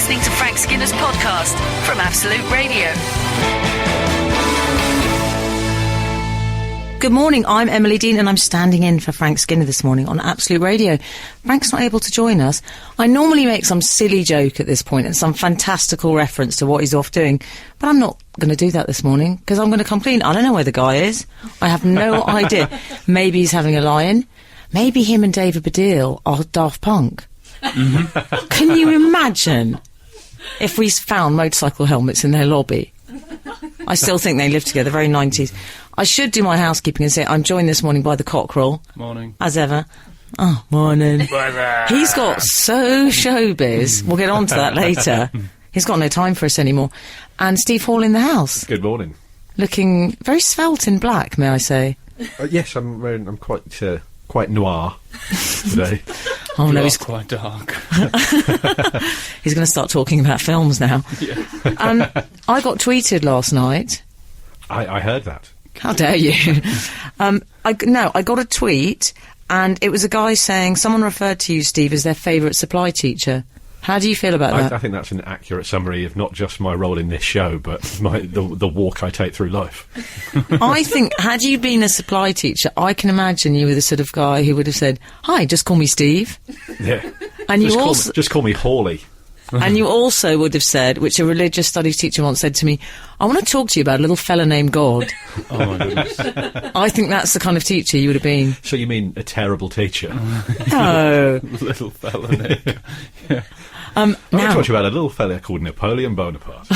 listening to Frank Skinner's podcast from Absolute Radio. Good morning, I'm Emily Dean and I'm standing in for Frank Skinner this morning on Absolute Radio. Frank's not able to join us. I normally make some silly joke at this point and some fantastical reference to what he's off doing, but I'm not going to do that this morning because I'm going to come clean. I don't know where the guy is. I have no idea. Maybe he's having a lie-in. Maybe him and David Baddiel are Daft Punk. Mm-hmm. Can you imagine if we found motorcycle helmets in their lobby? I still think they live together, very 90s. I should do my housekeeping and say I'm joined this morning by the Cochrane. Morning. As ever. Oh, morning. He's got so showbiz. We'll get on to that later. He's got no time for us anymore. And Steve Hall in the house. Good morning. Looking very svelte in black, may I say. Yes, I'm quite noir today. Oh no, he's quite dark. He's going to start talking about films now. Yeah. I got tweeted last night. I heard that. How dare you? I got a tweet, and it was a guy saying someone referred to you, Steve, as their favourite supply teacher. How do you feel about that? I think that's an accurate summary of not just my role in this show, but the walk I take through life. I think, had you been a supply teacher, I can imagine you were the sort of guy who would have said, "Hi, just call me Steve." Yeah. And just call me Hawley. And you also would have said, which a religious studies teacher once said to me, "I want to talk to you about a little fella named God." Oh my goodness. I think that's the kind of teacher you would have been. So you mean a terrible teacher? No. Little fella named God. Yeah. I want to talk to you about a little fella called Napoleon Bonaparte.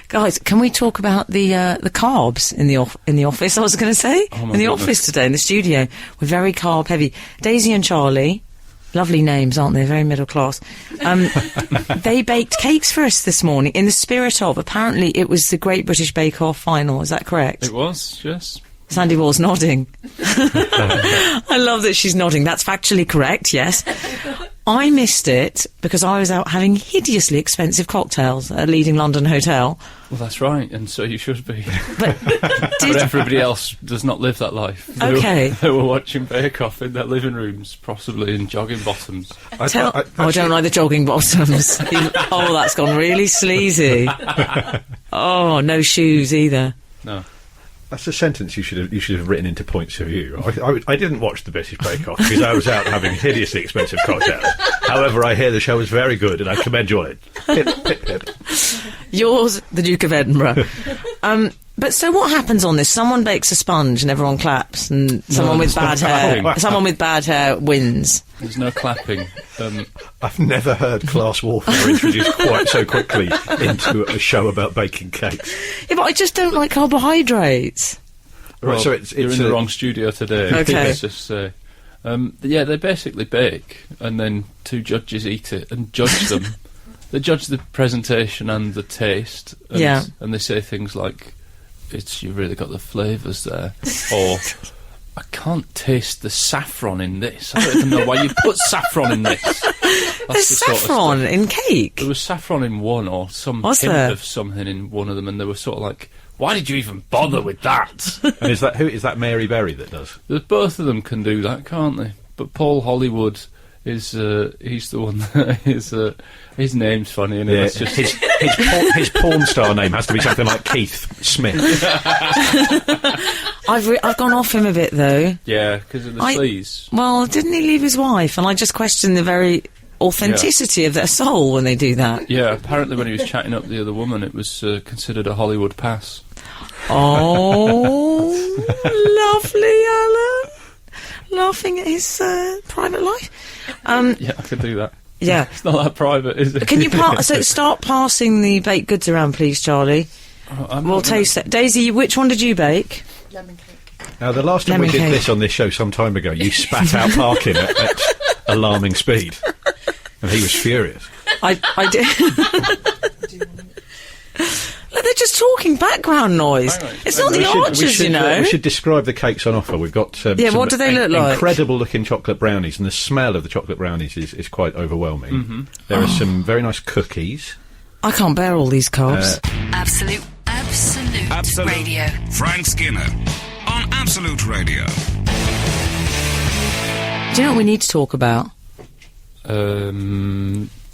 Guys, can we talk about the carbs in the office? I was going to say in the office today in the studio. We're very carb heavy. Daisy and Charlie, lovely names, aren't they? Very middle class. They baked cakes for us this morning in the spirit of. Apparently, it was the Great British Bake Off final. Is that correct? It was, yes. Sandy Wall's nodding. I love that she's nodding. That's factually correct. Yes. I missed it because I was out having hideously expensive cocktails at a leading London hotel. Well, that's right, and so you should be. But But everybody else does not live that life. Okay. They were watching Bake Off in their living rooms, possibly in jogging bottoms. I don't like the jogging bottoms. Oh, that's gone really sleazy. Oh, no shoes either. No. That's a sentence you should have written into points of view. I didn't watch the British Bake Off because I was out having hideously expensive cocktails. However, I hear the show was very good and I commend you on it. Pip, pip, pip. Yours, the Duke of Edinburgh. But so what happens on this? Someone bakes a sponge and everyone claps, and someone with bad hair wins. There's no clapping. I've never heard class warfare introduced quite so quickly into a show about baking cakes. Yeah, but I just don't like carbohydrates. Well, right, so you're in the wrong studio today. Okay. Let's just say. Yeah, they basically bake, and then two judges eat it and judge them. They judge the presentation and the taste, and they say things like, "You've really got the flavours there," or "I can't taste the saffron in this. I don't even know why you put saffron in this." There's saffron in cake? There was saffron in one, or some hint of something in one of them, and they were sort of like, "Why did you even bother with that?" And is that Mary Berry that does? Both of them can do that, can't they? But Paul Hollywood is he's the one that is his name's funny, and it's just his porn star name has to be something like Keith Smith. I've gone off him a bit though. Yeah, because of the sleaze. Well, didn't he leave his wife? And I just question the very authenticity of their soul when they do that. Yeah, apparently when he was chatting up the other woman, it was considered a Hollywood pass. Oh, lovely, Alan. Laughing at his private life. Yeah, I could do that. Yeah. It's not that private, is it? Can you start passing the baked goods around, please, Charlie? We'll taste it. Daisy, which one did you bake? Lemon cake. Now, the last time we did this on this show some time ago, you spat out parking at alarming speed. And he was furious. I did. Look, they're just talking background noise. It's not the Archers, you know. We should describe the cakes on offer. We've got what do they look like? Incredible-looking chocolate brownies, and the smell of the chocolate brownies is quite overwhelming. Mm-hmm. There are some very nice cookies. I can't bear all these carbs. Absolute Radio. Frank Skinner on Absolute Radio. Do you know what we need to talk about?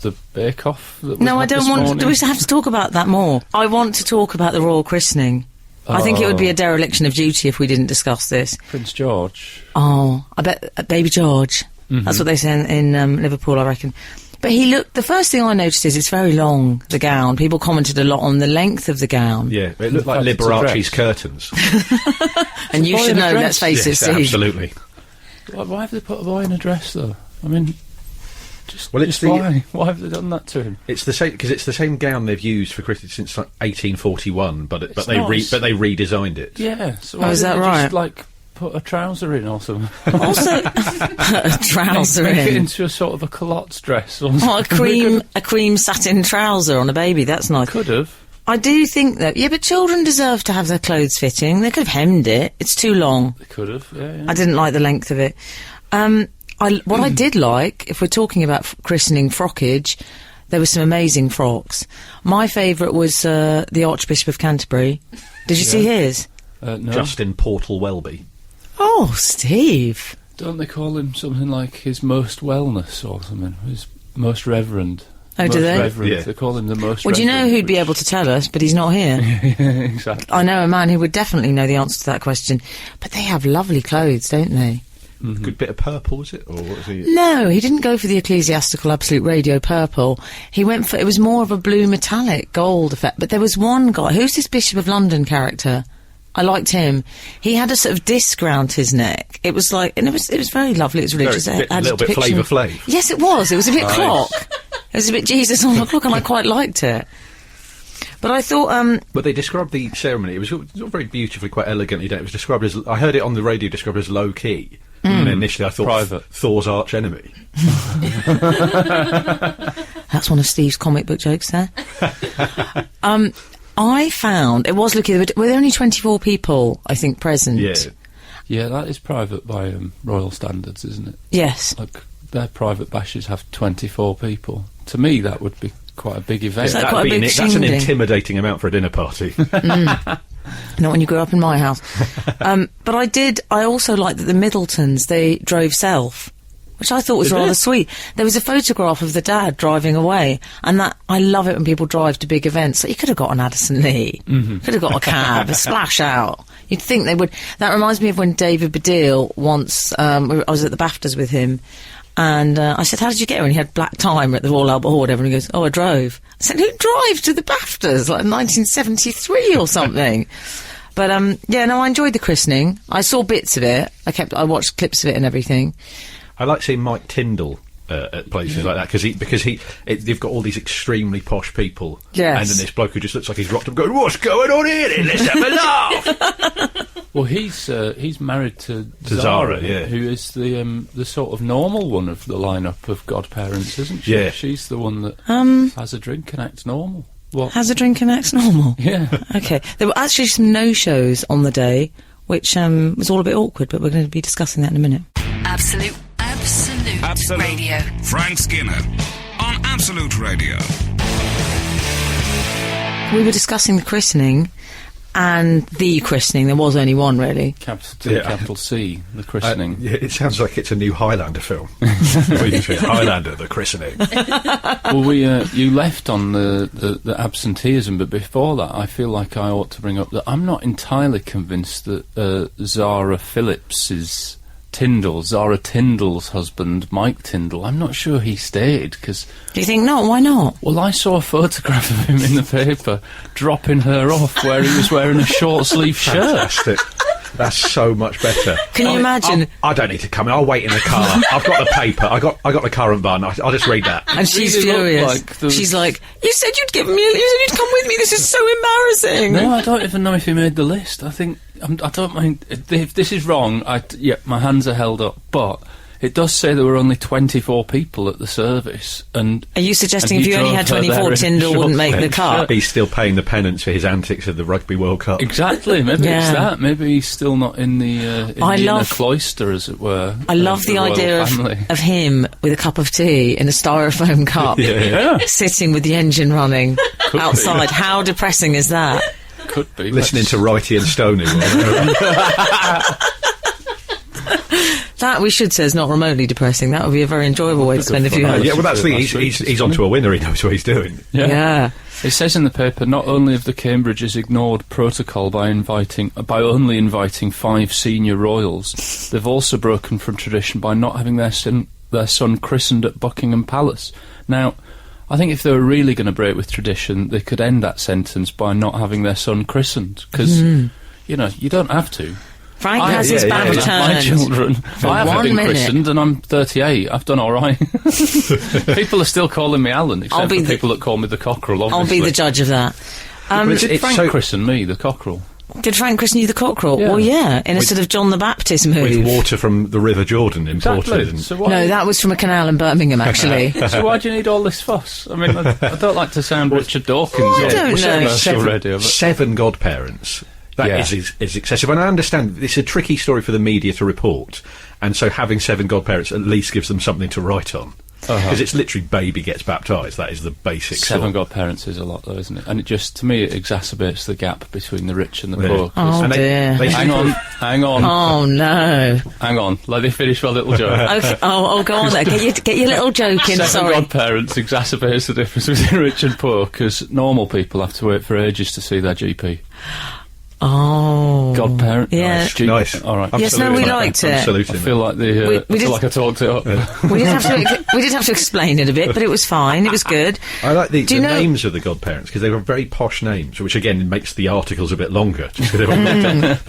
the Bake Off? That No, I don't want to. morning? Do we have to talk about that more? I want to talk about the royal christening. I think it would be a dereliction of duty if we didn't discuss this. Prince George. Oh, I bet Baby George. That's what they say in Liverpool, I reckon. But the first thing I noticed is it's very long, the gown. People commented a lot on the length of the gown. Yeah, it looked like Like it's a Liberace's dress. curtains. And you boy should in a know, dress. let's face Yes, it, Steve. absolutely. Why have they put a boy in a dress, though? I mean, Well, it's just why? Why have they done that to him? It's the same because it's the same gown they've used for Christmas since like 1841, but they not. redesigned it. Yeah, so Oh, why is didn't that they right? Just, like, put a trouser in or something. Also, a trouser Make it in. into a sort of a culottes dress or Oh, something. a cream satin trouser on a baby. That's nice. Could have. I do think that. Yeah, but children deserve to have their clothes fitting. They could have hemmed it. It's too long. They could have, yeah. I didn't like the length of it. What I did like, if we're talking about christening frockage, there were some amazing frocks. My favourite was the Archbishop of Canterbury. Did you see his? No. Justin Portal Welby. Oh, Steve. Don't they call him something like His Most Wellness or something? His Most Reverend. Oh, do Most they? Reverend. Yeah. They call him the Most Well, do you know Reverend, who'd be able to tell us, but he's not here? yeah, exactly. I know a man who would definitely know the answer to that question. But they have lovely clothes, don't they? Good bit of purple, was it? Or what was he? No, he didn't go for the ecclesiastical Absolute Radio purple. He went for, it was more of a blue metallic gold effect. But there was one guy, who's this Bishop of London character? I liked him. He had a sort of disc round his neck. It was like, and it was very lovely. It was religious. Very, It had a little bit depiction- Flavor Flav. Yes, it was. It was a bit clock. It was a bit Jesus on the clock, and I quite liked it. But I thought, But they described the ceremony. It was all very beautifully, quite elegantly done. It was described as. I heard it on the radio described as low key. And initially, I thought Private. Thor's arch enemy. that's one of Steve's comic book jokes there. I found, it was looking, were there only 24 people, I think, present? Yeah. Yeah, that is private by royal standards, isn't it? Yes. Like, their private bashes have 24 people. To me, that would be quite a big event. Is that That'd quite a be big that's an shindig? intimidating amount for a dinner party. Not when you grew up in my house. But I also liked that the Middletons, they drove south, which I thought was Did rather they? sweet. There was a photograph of the dad driving away, and that, I love it when people drive to big events. So you could have got an Addison Lee, could have got a cab, a splash out. You'd think they would. That reminds me of when David Baddiel once, I was at the BAFTAs with him, and I said, how did you get here? And he had black time at the Royal Albert Hall, whatever, and he goes, oh, I drove. I said, who drives to the BAFTAs? Like 1973 or something. But, yeah, no, I enjoyed the christening. I saw bits of it. I watched clips of it and everything. I like seeing Mike Tyndall at places like that because they've got all these extremely posh people. Yes. And then this bloke who just looks like he's rocked up going, what's going on here then? Let's have a laugh. Well, he's married to Zara, yeah. who is the sort of normal one of the lineup of godparents, isn't she? Yeah. She's the one that has a drink and acts normal. What? Has a drink and acts normal. Yeah. Okay. There were actually some no-shows on the day, which was all a bit awkward, but we're going to be discussing that in a minute. Absolute Radio. Frank Skinner on Absolute Radio. We were discussing the christening and the christening. There was only one, really. Capital T, Yeah. capital C, the christening. Yeah, it sounds like it's a new Highlander film. What you say, Highlander, the christening. Well, you left on the absenteeism, but before that, I feel like I ought to bring up that I'm not entirely convinced that Zara Phillips's Zara Tyndall's husband, Mike Tyndall, I'm not sure he stayed, because... Do you think not? Why not? Well, I saw a photograph of him in the paper dropping her off where he was wearing a short-sleeve shirt. Fantastic. That's so much better. Can you imagine? I don't need to come in. I'll wait in the car. I've got the paper. I got the current bun. I'll just read that. And she's really looked furious. like there was- She's like, you said you'd give me, you said you'd come with me. This is so embarrassing. No, I don't even know if he made the list. I think I don't mind if this is wrong. My hands are held up, but it does say there were only 24 people at the service. And Are you suggesting and if he you only drove had her 24, there in Tyndall wouldn't make the short-sleeve cut? shirt. He's still paying the penance for his antics at the Rugby World Cup. Exactly. Maybe Yeah. it's that. Maybe he's still not in the inner cloister, as it were. I love the royal idea family. of him with a cup of tea in a styrofoam cup, Yeah, sitting with the engine running outside. How depressing is that? could be. Listening to Righty and Stoney. That, we should say, is not remotely depressing. That would be a very enjoyable way to spend a few hours. Yeah, well, that's the thing. He's onto a winner. He knows what he's doing. Yeah. It says in the paper, not only have the Cambridges ignored protocol by only inviting 5 senior royals, they've also broken from tradition by not having their son christened at Buckingham Palace. Now, I think if they were really going to break with tradition, they could end that sentence by not having their son christened, because, you know, you don't have to. Frank has his back turned. My children. I haven't been christened, and I'm 38. I've done all right. People are still calling me Alun, except for people that call me the Cochrane, obviously. I'll be the judge of that. Did Frank christen me, the Cochrane? Did Frank christen you the Cochrane? Yeah. Well, yeah, in a sort of John the Baptist move. With water from the River Jordan imported. Exactly. So why, No, that was from a canal in Birmingham, actually. so why do you need all this fuss? I mean, I don't like to sound Richard Dawkins I on don't know. commercial radio, but 7 godparents. That is excessive. And I understand it's a tricky story for the media to report, and so having 7 godparents at least gives them something to write on. Because it's literally baby gets baptised. That is the basic 7 godparents is a lot, though, isn't it? And it just, to me, it exacerbates the gap between the rich and the poor. Oh, and dear. Hang on. Oh, no. Hang on. Let me finish my little joke. Okay. Oh, go on there. Get your little joke in. 7 Sorry. godparents exacerbates the difference between rich and poor, because normal people have to wait for ages to see their GP. Oh. Godparent? Yeah. Nice. All right. Yes, no, we liked it. Absolutely. I feel like I talked it up. We did have to explain it a bit, but it was fine. It was good. I like the Do you know- names of the godparents, because they were very posh names, which again makes the articles a bit longer. Just 'cause they've all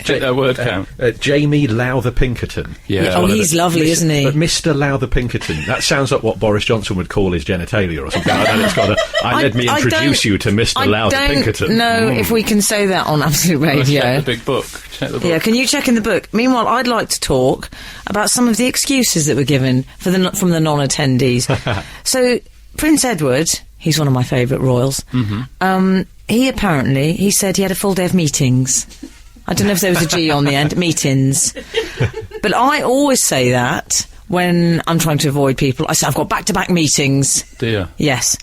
Check their word count. Jamie Lowther Pinkerton. Yeah. Oh, he's lovely, isn't he? But Mr. Lowther Pinkerton, that sounds like what Boris Johnson would call his genitalia or something like that. It's got let me introduce you to Mr. Lowther Pinkerton. I don't know if we can say that on Absolute Let's Radio. check the big book. Check the book. Yeah, can you check in the book? Meanwhile, I'd like to talk about some of the excuses that were given from the non-attendees. So, Prince Edward, he's one of my favourite royals, he said he had a full day of meetings. I don't know if there was a G on the end, meetings. But I always say that when I'm trying to avoid people. I say, I've got back-to-back meetings. Do you? Yes.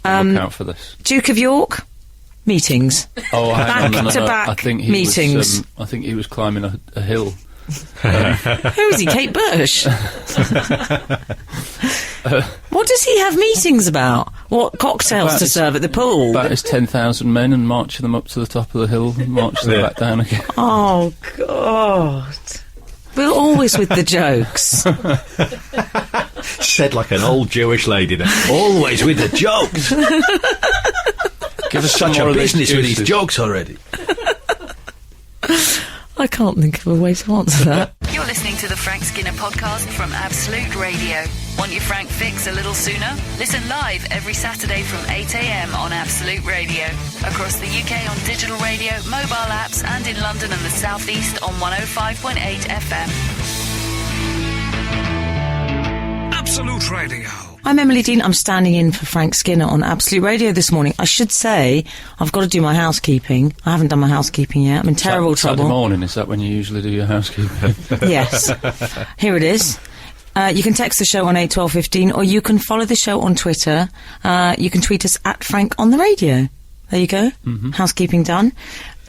Look out for this. Duke of York, meetings. Oh, hang on, no. Back-to-back I think he meetings. I think he was climbing a hill. Who is he? Kate Bush? What does he have meetings about? What cocktails to serve at the pool? About his 10,000 men and marching them up to the top of the hill and marching them back down again. Oh, God. We're always with the jokes. Said like an old Jewish lady there. Always with the jokes. Give us Such more a of business with these excuses. jokes already. I can't think of a way to answer that. You're listening to the Frank Skinner podcast from Absolute Radio. Want your Frank fix a little sooner? Listen live every Saturday from 8 a.m. on Absolute Radio. Across the UK on digital radio, mobile apps, and in London and the South East on 105.8 FM. Absolute Radio. I'm Emily Dean. I'm standing in for Frank Skinner on Absolute Radio this morning. I should say I've got to do my housekeeping. I haven't done my housekeeping yet. I'm in terrible trouble. Saturday morning, is that when you usually do your housekeeping? Yes. Here it is. You can text the show on 81215, or you can follow the show on Twitter. You can tweet us at Frank on the Radio. There you go. Housekeeping done.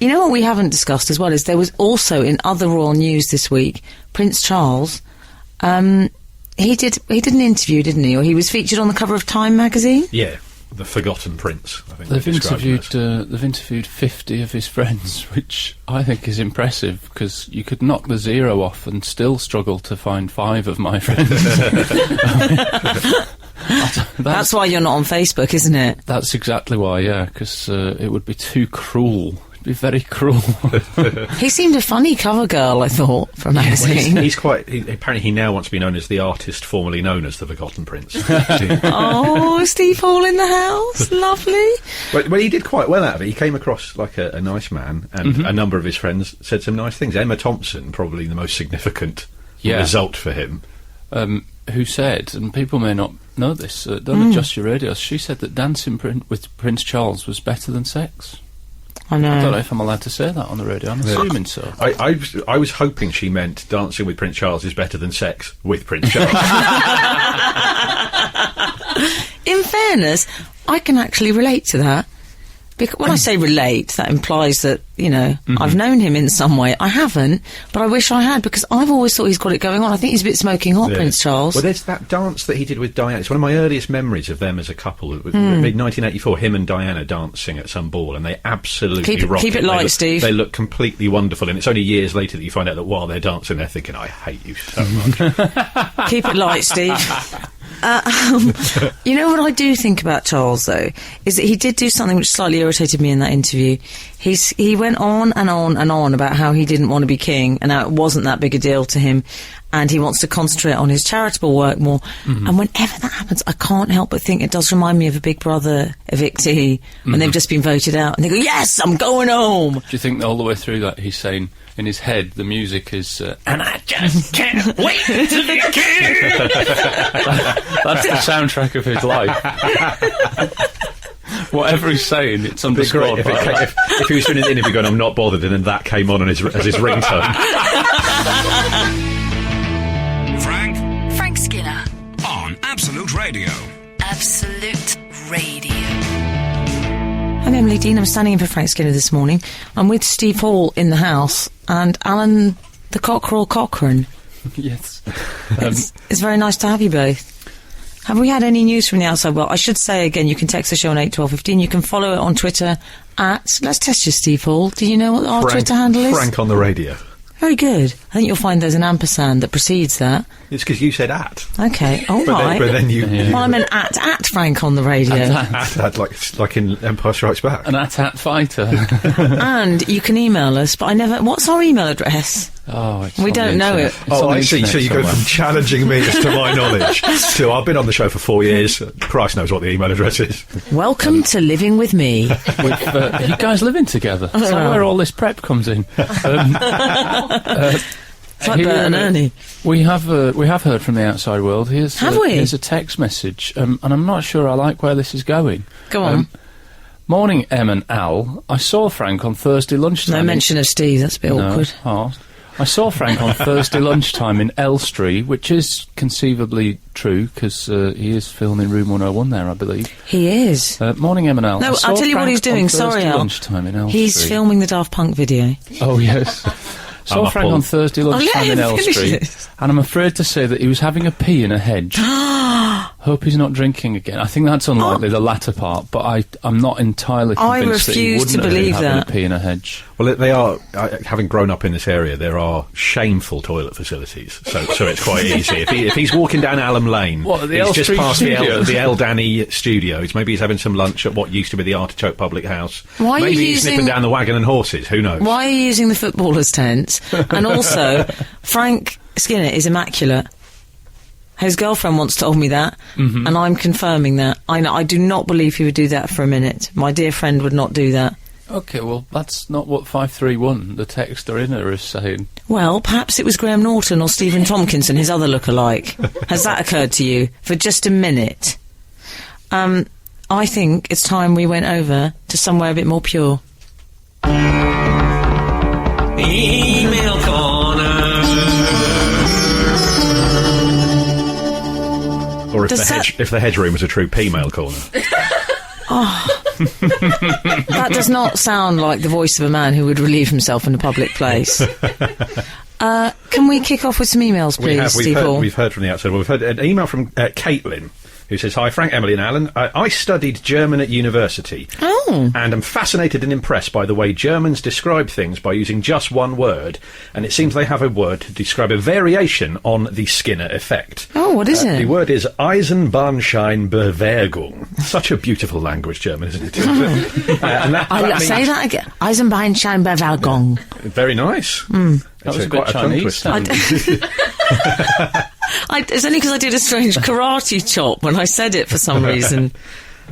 You know what we haven't discussed as well is there was also in other royal news this week, Prince Charles. He did an interview, didn't he? Or he was featured on the cover of Time magazine. Yeah, the Forgotten Prince. I think They've they described him as. they've interviewed 50 of his friends, which I think is impressive, because you could knock the 0 off and still struggle to find 5 of my friends. That's why you're not on Facebook, isn't it? That's exactly why, yeah, because it would be too cruel. It'd be very cruel. He seemed a funny cover girl, I thought, for a magazine. He's apparently he now wants to be known as the artist formerly known as the Forgotten Prince. Oh, Steve Hall in the house. Lovely. But he did quite well out of it. He came across like a nice man, and a number of his friends said some nice things. Emma Thompson, probably the most significant result for him. Who said, and people may not know this, don't adjust your radios, she said that dancing with Prince Charles was better than sex. I know. I don't know if I'm allowed to say that on the radio. I'm assuming so. I was hoping she meant dancing with Prince Charles is better than sex with Prince Charles. In fairness, I can actually relate to that. When I say relate, that implies that, you know, I've known him in some way. I haven't, but I wish I had, because I've always thought he's got it going on. I think he's a bit smoking hot, Prince Charles. Well, there's that dance that he did with Diana. It's one of my earliest memories of them as a couple. It was 1984, him and Diana dancing at some ball, and they absolutely rocked it. Keep it light, Steve. They look completely wonderful, and it's only years later that you find out that while they're dancing, they're thinking, I hate you so much. Keep it light, Steve. You know what I do think about Charles, though, is that he did do something which slightly irritated me in that interview. He went on and on and on about how he didn't want to be king and how it wasn't that big a deal to him, and he wants to concentrate on his charitable work more. And whenever that happens, I can't help but think it does remind me of a Big Brother evictee when they've just been voted out and they go, yes, I'm going home. Do you think all the way through that he's saying, in his head, the music is, and I just can't wait to be king? That's the soundtrack of his life. Whatever he's saying, it's underscored. If he was doing an interview going, I'm not bothered, and then that came on as his ringtone. Frank Skinner On Absolute Radio. Absolute Radio. I'm Emily Dean. I'm standing in for Frank Skinner this morning. I'm with Steve Hall in the house and Alun the Cochrane. Yes. It's very nice to have you both. Have we had any news from the outside world? I should say again, you can text the show on 81215. You can follow it on Twitter at... Let's test you, Steve Hall. Do you know what our Twitter handle is? Frank on the radio. Very good. I think you'll find there's an ampersand that precedes that. It's because you said at. Okay, all right. But then you... Well, I meant at Frank on the radio. At, like in Empire Strikes Back. An at fighter. And you can email us, but I never... What's our email address? Oh, we don't know it. Oh, I see. So you go from challenging me as to my knowledge to I've been on the show for 4 years. Christ knows what the email address is. Welcome to Living With Me. You guys living together. That's where all this prep comes in. It's like Bert and Ernie. We have heard from the outside world. Here's a text message, and I'm not sure I like where this is going. Go on. Morning, Em and Al. I saw Frank on Thursday lunchtime. No mention of Steve. That's a bit awkward. Oh. I saw Frank on Thursday lunchtime in Elstree, which is conceivably true, because he is filming Room 101 there, I believe. He is. Morning, Em and Al. No, I'll tell you what he's doing. Sorry, Al. Lunchtime in Elstree. He's filming the Daft Punk video. Oh, yes. Saw Frank on Thursday lunchtime in Elstree, and I'm afraid to say that he was having a pee in a hedge. Hope he's not drinking again. I think that's unlikely, the latter part, but I'm not entirely convinced that he wouldn't have been having a pee in a hedge. Well, they are, having grown up in this area, there are shameful toilet facilities, so it's quite easy. If he's walking down Alum Lane, he's just past the El Danny Studios, maybe he's having some lunch at what used to be the Artichoke Public House. Maybe he's nipping down the Wagon and Horses, who knows? Why are you using the footballers' tent? And also, Frank Skinner is immaculate. His girlfriend once told me that, and I'm confirming that. I do not believe he would do that for a minute. My dear friend would not do that. OK, well, that's not what 531, the texter inner, is saying. Well, perhaps it was Graham Norton or Stephen Tompkinson, his other lookalike. Has that occurred to you? For just a minute. I think it's time we went over to somewhere a bit more pure. Email corner. Or if the hedge room was a true P-mail corner. That does not sound like the voice of a man who would relieve himself in a public place. Can we kick off with some emails, please, We've heard from the outside. Well, we've heard an email from Caitlin, who says, "Hi, Frank, Emily and Alan. I studied German at university and am fascinated and impressed by the way Germans describe things by using just one word, and it seems they have a word to describe a variation on the Skinner effect." Oh, what is it? The word is Eisenbahnscheinbewegung. Such a beautiful language, German, isn't it? Say that again. Eisenbahnscheinbewegung. Very nice. That was a bit Chinese. It's only because I did a strange karate chop when I said it for some reason.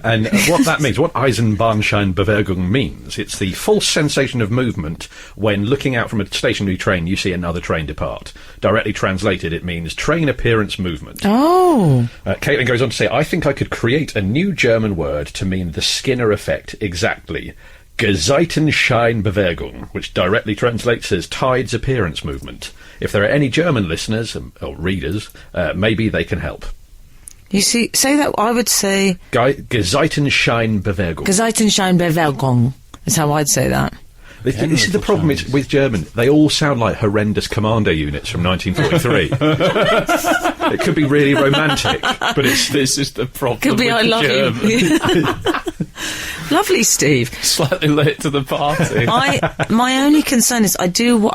And what that means, what Eisenbahnscheinbewegung means, it's the false sensation of movement when looking out from a stationary train you see another train depart. Directly translated, it means train appearance movement. Oh. Caitlin goes on to say, "I think I could create a new German word to mean the Skinner effect exactly. Gezeitenscheinbewegung, which directly translates as tide's appearance movement. If there are any German listeners or readers, maybe they can help." You see, say that, I would say... Gezeitenscheinbewegung. Gezeitenscheinbewegung is how I'd say that. This is the problem with German. They all sound like horrendous commando units from 1943. It could be really romantic, but this is the problem. Could be with I love German. you. Lovely, Steve. Slightly late to the party. My only concern is I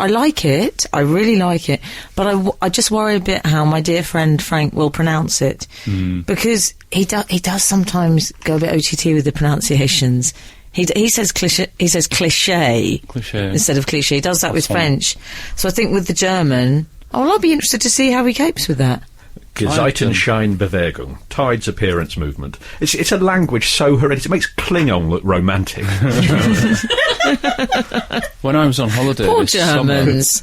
like it. I really like it, but I just worry a bit how my dear friend Frank will pronounce it, because he does sometimes go a bit OTT with the pronunciations. He says cliché. He says cliché instead of cliché. He does that with French. So I think with the German, I'll be interested to see how he copes with that. Gezeitenscheinbewegung, tide's appearance movement. It's a language so horrendous. It makes Klingon look romantic. When I was on holiday Poor this summer, Germans.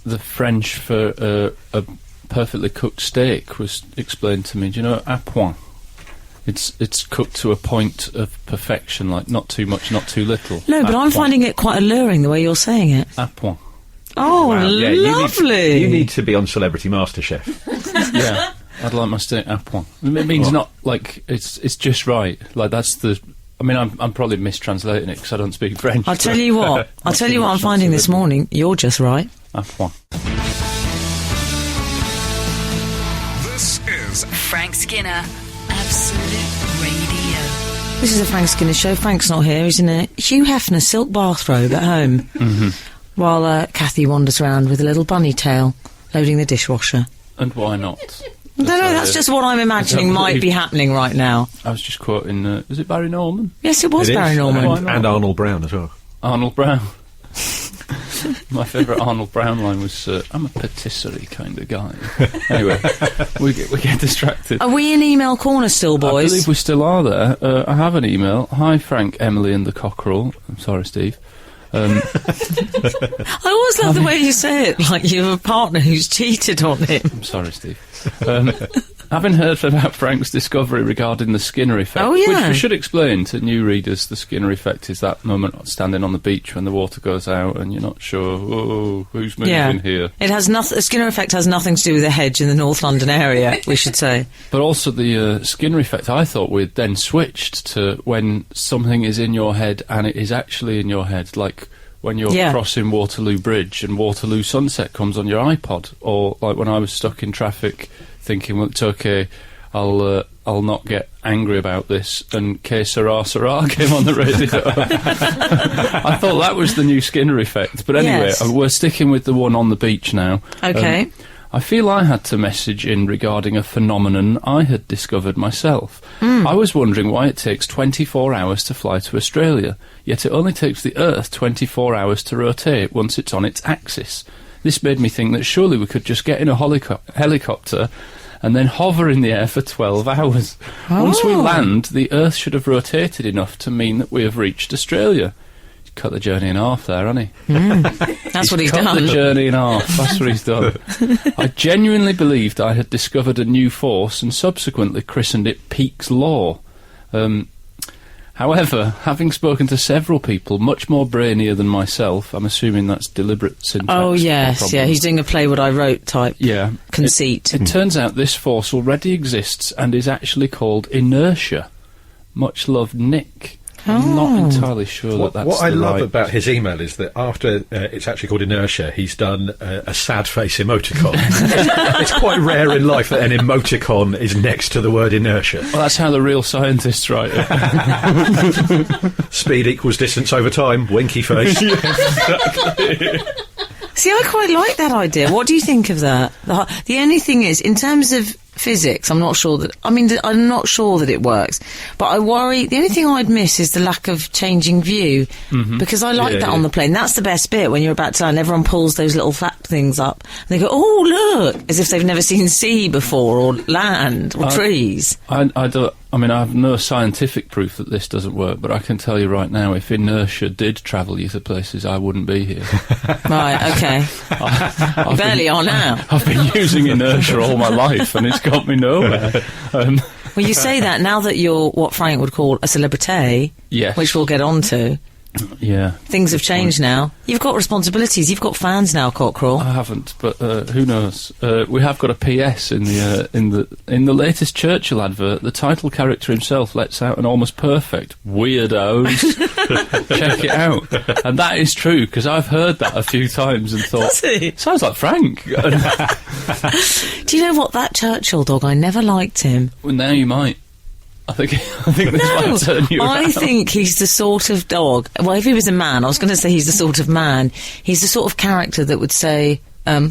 the French for a perfectly cooked steak was explained to me. Do you know à point? It's cooked to a point of perfection, like not too much, not too little. No, but I'm finding it quite alluring the way you're saying it. À point. Oh, wow. Yeah, lovely! You need to be on Celebrity MasterChef. Yeah, I'd like my steak à point. It means not like it's just right. Like that's the. I mean, I'm probably mistranslating it because I don't speak French. I'll tell you what. I'm finding this morning. You're just right. À point. This is Frank Skinner, Absolute Radio. This is a Frank Skinner show. Frank's not here. He's in a Hugh Hefner silk bathrobe at home. While Kathy wanders around with a little bunny tail, loading the dishwasher. And why not? No, that's just what I'm imagining might be happening right now. I was just quoting, was it Barry Norman? Yes, it was Barry Norman. And Arnold Brown as well. Arnold Brown. My favourite Arnold Brown line was, I'm a patisserie kind of guy. Anyway, we get distracted. Are we in email corner still, boys? I believe we still are there. I have an email. Hi, Frank, Emily and the Cochrane. I'm sorry, Steve. I always love the way you say it, like you have a partner who's cheated on him. I'm sorry, Steve. Having heard about Frank's discovery regarding the Skinner effect, which we should explain to new readers, the Skinner effect is that moment standing on the beach when the water goes out and you're not sure, who's moving here. It has nothing. The Skinner effect has nothing to do with the hedge in the North London area, we should say. But also the Skinner effect, I thought we'd then switched to when something is in your head and it is actually in your head, like when you're crossing Waterloo Bridge and Waterloo Sunset comes on your iPod, or like when I was stuck in traffic thinking, well, it's okay, I'll not get angry about this, and Que Sera Sera came on the radio. I thought that was the new Skinner effect, but anyway, we're sticking with the one on the beach now. Okay. I feel I had to message in regarding a phenomenon I had discovered myself. I was wondering why it takes 24 hours to fly to Australia, yet it only takes the Earth 24 hours to rotate once it's on its axis. This made me think that surely we could just get in a helicopter and then hover in the air for 12 hours. Once we land, the Earth should have rotated enough to mean that we have reached Australia. He's cut the journey in half there, hasn't he? That's what he's done. Cut the journey in half. That's what he's done. I genuinely believed I had discovered a new force and subsequently christened it Peake's Law. However, having spoken to several people much more brainier than myself, I'm assuming that's deliberate syntax. Oh, yes, he's doing a play what I wrote type conceit. It turns out this force already exists and is actually called inertia. Much love, Nick. I'm not entirely sure that's what I love right. about his email is that after it's actually called inertia, he's done a sad face emoticon. It's quite rare in life that an emoticon is next to the word inertia. Well, that's how the real scientists write it. Speed equals distance over time, winky face. Exactly. See, I quite like that idea. What do you think of that? The only thing is, in terms of physics, I'm not sure that... I mean, I'm not sure that it works. But I worry... The only thing I'd miss is the lack of changing view. Because I like that on the plane. That's the best bit, when you're about to land. Everyone pulls those little flap things up. And they go, oh, look! As if they've never seen sea before, or land, or trees. I mean, I have no scientific proof that this doesn't work, but I can tell you right now, if inertia did travel you to places, I wouldn't be here. Right, okay. I barely are now. I've been using inertia all my life, and it's got me nowhere. Well, you say that now that you're what Frank would call a celebrity, yes, which we'll get on to. Yeah. Things have changed now. You've got responsibilities. You've got fans now, Cochrane. I haven't, but who knows? We have got a PS in the latest Churchill advert. The title character himself lets out an almost perfect weirdos. Check it out, and that is true because I've heard that a few times and thought sounds like Frank. Do you know what, that Churchill dog? I never liked him. Well, now you might. I think this might turn you around. I think he's the sort of dog. Well, if he was a man, I was going to say he's the sort of man. He's the sort of character that would say,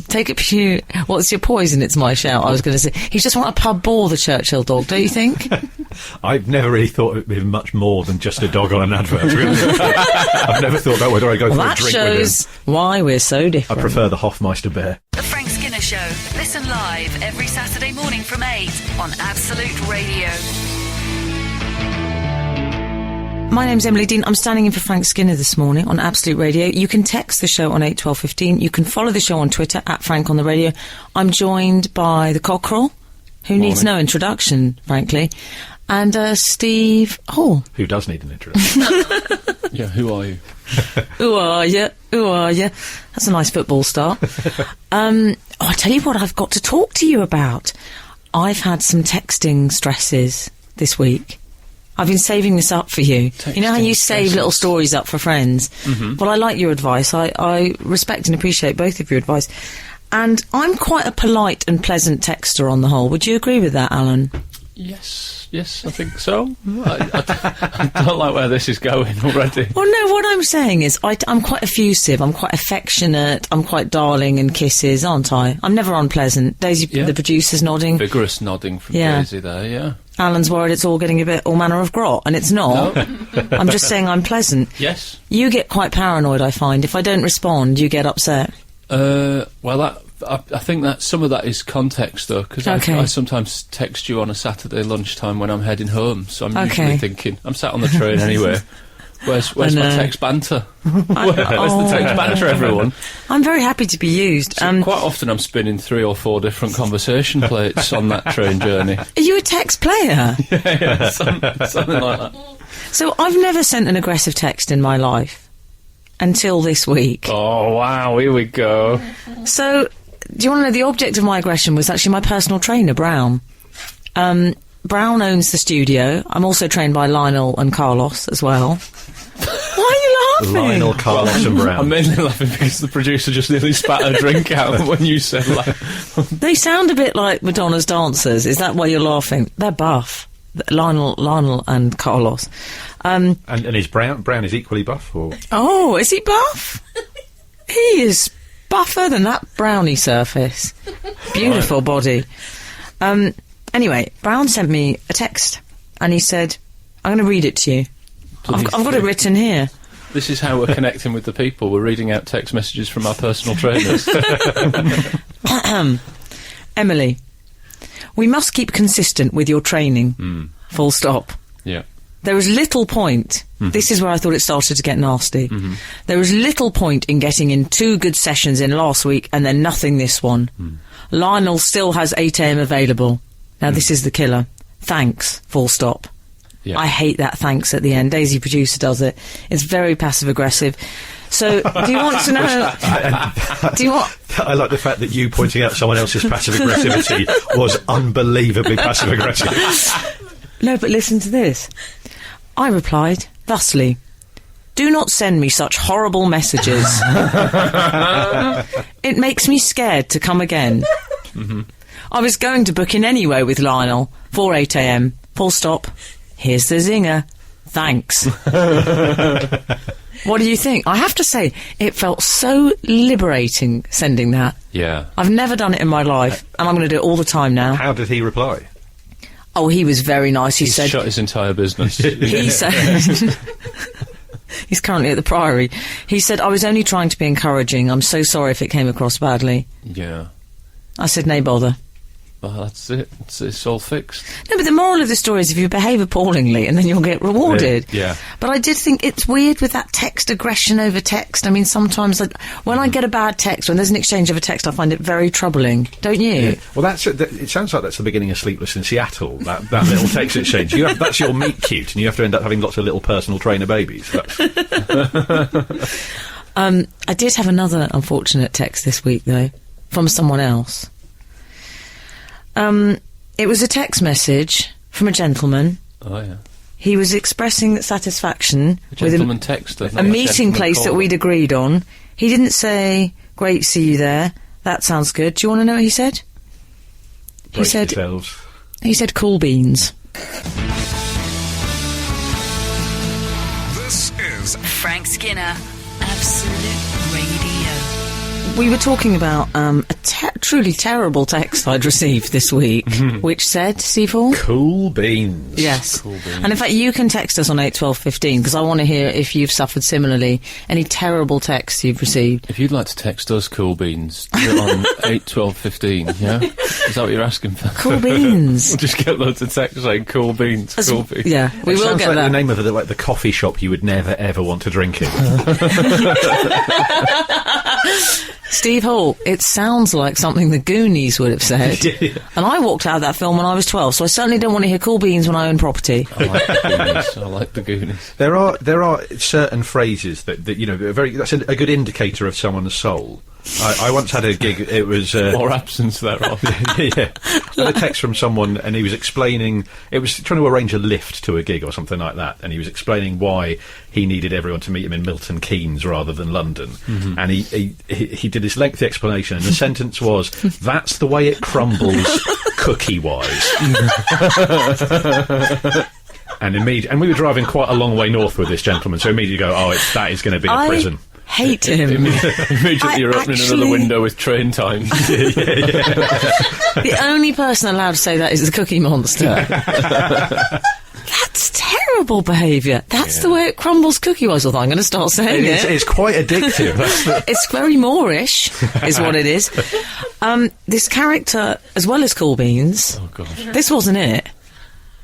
take it you. What's your poison? It's my shout. I was going to say. He's just want a pub bore, the Churchill dog, don't you think? I've never really thought of him much more than just a dog on an advert, really. I've never thought about whether I go for a that drink shows with him. Why we're so different. I prefer the Hofmeister bear. The Frank Skinner Show. Listen live every Saturday morning from 8 on Absolute Radio. My name's Emily Dean. I'm standing in for Frank Skinner this morning on Absolute Radio. You can text the show on 81215. You can follow the show on Twitter at Frank on the Radio. I'm joined by the Cochrane, who needs no introduction, frankly, and Steve Hall. Who does need an introduction. Yeah, who are you? Who are you? Who are you? That's a nice football start. I tell you what I've got to talk to you about. I've had some texting stresses this week. I've been saving this up for you. You know how you save little stories up for friends? Mm-hmm. Well, I like your advice. I respect and appreciate both of your advice. And I'm quite a polite and pleasant texter on the whole. Would you agree with that, Alun? Yes, I think so. I don't like where this is going already. Well, no, what I'm saying is I'm quite effusive, I'm quite affectionate, I'm quite darling in kisses, aren't I? I'm never unpleasant. Daisy, the producer's nodding. Vigorous nodding from Daisy there, yeah. Alan's worried it's all getting a bit all manner of grot, and it's not. No. I'm just saying I'm pleasant. Yes. You get quite paranoid, I find. If I don't respond, you get upset. Well, I think that some of that is context, though, because I sometimes text you on a Saturday lunchtime when I'm heading home, so I'm usually thinking, I'm sat on the train anyway. Where's my text banter? Where's the text banter, everyone? I'm very happy to be used. So quite often I'm spinning 3 or 4 different conversation plates on that train journey. Are you a text player? Yeah, something like that. So I've never sent an aggressive text in my life until this week. Oh, wow, here we go. So, do you want to know, the object of my aggression was actually my personal trainer, Brown. Brown owns the studio. I'm also trained by Lionel and Carlos as well. Why are you laughing? Lionel, Carlos and Brown. I'm mainly laughing because the producer just nearly spat a drink out when you said like... They sound a bit like Madonna's dancers. Is that why you're laughing? They're buff. Lionel and Carlos. And is Brown is equally buff? Or? Oh, is he buff? He is buffer than that brownie surface. Beautiful body. Anyway, Brown sent me a text and he said, I'm going to read it to you. I've got it written here. This is how we're connecting with the people. We're reading out text messages from our personal trainers. Emily, we must keep consistent with your training. Full stop. Yeah. There is little point. This is where I thought it started to get nasty. There is little point in getting in 2 good sessions in last week and then nothing this one. Lionel still has 8 AM available. Now this is the killer. Thanks. Full stop. Yeah. I hate that thanks at the end. Daisy producer does it. It's very passive aggressive. So, do you want to know? I like the fact that you pointing out someone else's passive aggressivity was unbelievably passive aggressive. No, but listen to this. I replied thusly: "Do not send me such horrible messages. It makes me scared to come again." I was going to book in anyway with Lionel for 8 AM. Full stop. Here's the zinger. Thanks. What do you think? I have to say, it felt so liberating sending that. Yeah. I've never done it in my life, and I'm going to do it all the time now. How did he reply? Oh, he was very nice. He said... shut his entire business. He said... He's currently at the Priory. He said, I was only trying to be encouraging. I'm so sorry if it came across badly. Yeah. I said, nay bother. Well, that's it. It's all fixed. No, but the moral of the story is if you behave appallingly and then you'll get rewarded. Yeah. But I did think it's weird with that text aggression over text. I mean, sometimes when I get a bad text, when there's an exchange of a text, I find it very troubling. Don't you? Yeah. Well, it sounds like that's the beginning of Sleepless in Seattle, that little text exchange. That's your meet cute, and you have to end up having lots of little personal trainer babies. I did have another unfortunate text this week, though, from someone else. It was a text message from a gentleman. Oh, yeah. He was expressing satisfaction with texter, a meeting place that we'd agreed on. He didn't say, "Great, see you there. That sounds good." Do you want to know what he said? Brace yourselves. He said, "Cool beans." This is Frank Skinner, Absolute Radio. We were talking about a truly terrible text I'd received this week, which said, Steve-Hall? Cool beans. Yes. Cool beans. And in fact, you can text us on 81215 because I want to hear if you've suffered similarly, any terrible texts you've received. If you'd like to text us cool beans, do it on 81215, yeah? Is that what you're asking for? Cool beans. We'll just get loads of texts saying cool beans, cool beans. Yeah, we It will sounds get like that. the name of the coffee shop you would never ever want to drink in. Steve Hall, it sounds like something the Goonies would have said. And I walked out of that film when I was 12, so I certainly don't want to hear cool beans when I own property. I like the Goonies. I like the Goonies. There are certain phrases that that's a good indicator of someone's soul. I once had a gig. It was Or absence thereof. yeah. I had a text from someone, and he was explaining. It was trying to arrange a lift to a gig or something like that, and he was explaining why he needed everyone to meet him in Milton Keynes rather than London. Mm-hmm. And he did this lengthy explanation, and the sentence was, "That's the way it crumbles, cookie-wise." And we were driving quite a long way north with this gentleman, so immediately go, that is going to be a prison. Hate him. Immediately you're opening another window with train times. The only person allowed to say that is the Cookie Monster. That's terrible behaviour. That's the way it crumbles cookie-wise. Although I'm going to start saying it. It's quite addictive. It's very Moorish, is what it is. This character, as well as Cool Beans, Oh, gosh. this wasn't it.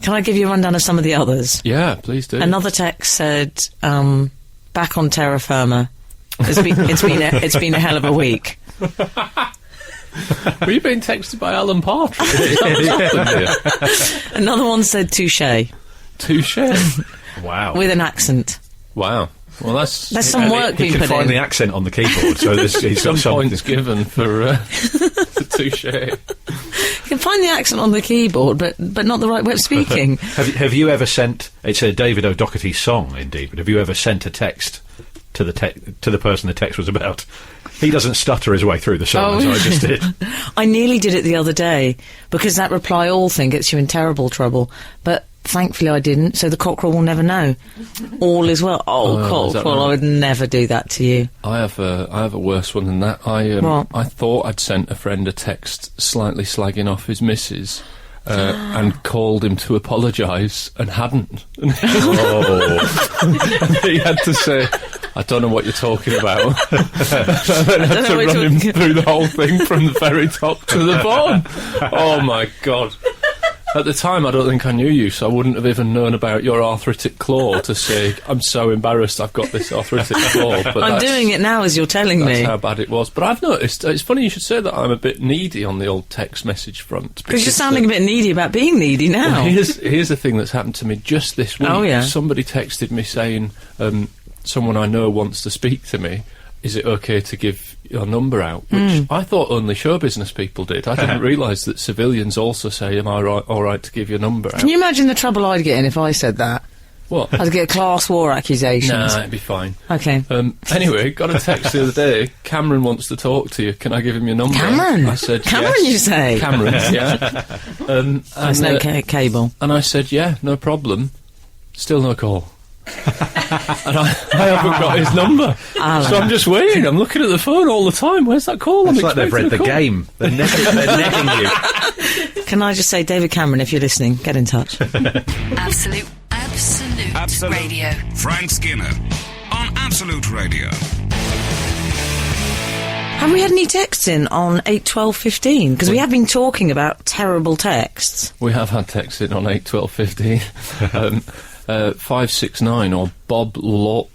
Can I give you a rundown of some of the others? Yeah, please do. Another text said, back on terra firma. It's been a hell of a week. Were you being texted by Alan Partridge? Is that what's happened here? Another one said touche, Touche. Wow. with an accent. Wow. Well, that's Some work He being can put find in. the accent on the keyboard, so he's some got something. points given for touche. You can find the accent on the keyboard, but not the right way of speaking. Have you ever sent? It's a David O'Doherty song, indeed. But have you ever sent a text to the person the text was about? He doesn't stutter his way through the song, as I just did. I nearly did it the other day because that reply all thing gets you in terrible trouble. But thankfully I didn't, so the Cochrane will never know. All is well. is that Cochrane, right? I would never do that to you. I have a worse one than that. What? I thought I'd sent a friend a text slightly slagging off his missus. And called him to apologise and hadn't. And he had to say, "I don't know what you're talking about." And then I had to run him through the whole thing from the very top to the bottom. Oh my God. At the time, I don't think I knew you, so I wouldn't have even known about your arthritic claw to say, "I'm so embarrassed I've got this arthritic claw." But I'm doing it now as you're telling that's me. how bad it was. But I've noticed, it's funny you should say that I'm a bit needy on the old text message front. Because you're sounding a bit needy about being needy now. Well, here's the thing that's happened to me just this week. Oh, yeah. Somebody texted me saying, someone I know wants to speak to me. Is it okay to give your number out? Which I thought only show business people did. I didn't realise that civilians also say, "Am I all right to give your number out?" Can you imagine the trouble I'd get in if I said that? What? I'd get class war accusations. Nah, it'd be fine. Okay. Anyway, got a text the other day. Cameron wants to talk to you. Can I give him your number? Cameron? I said, Cameron, yes. you say? Cameron, yeah. There's no cable. And I said, yeah, no problem. Still no call. And I haven't got his number. Alan. So I'm just waiting. I'm looking at the phone all the time. Where's that call? It's I'm like they've read the expecting a call. game. They're netting you. Can I just say, David Cameron, if you're listening, get in touch. Absolute Radio. Frank Skinner on Absolute Radio. Have we had any texts in on 81215? Because we have been talking about terrible texts. We have had texts in on 81215. 569 or Bob Loblaw.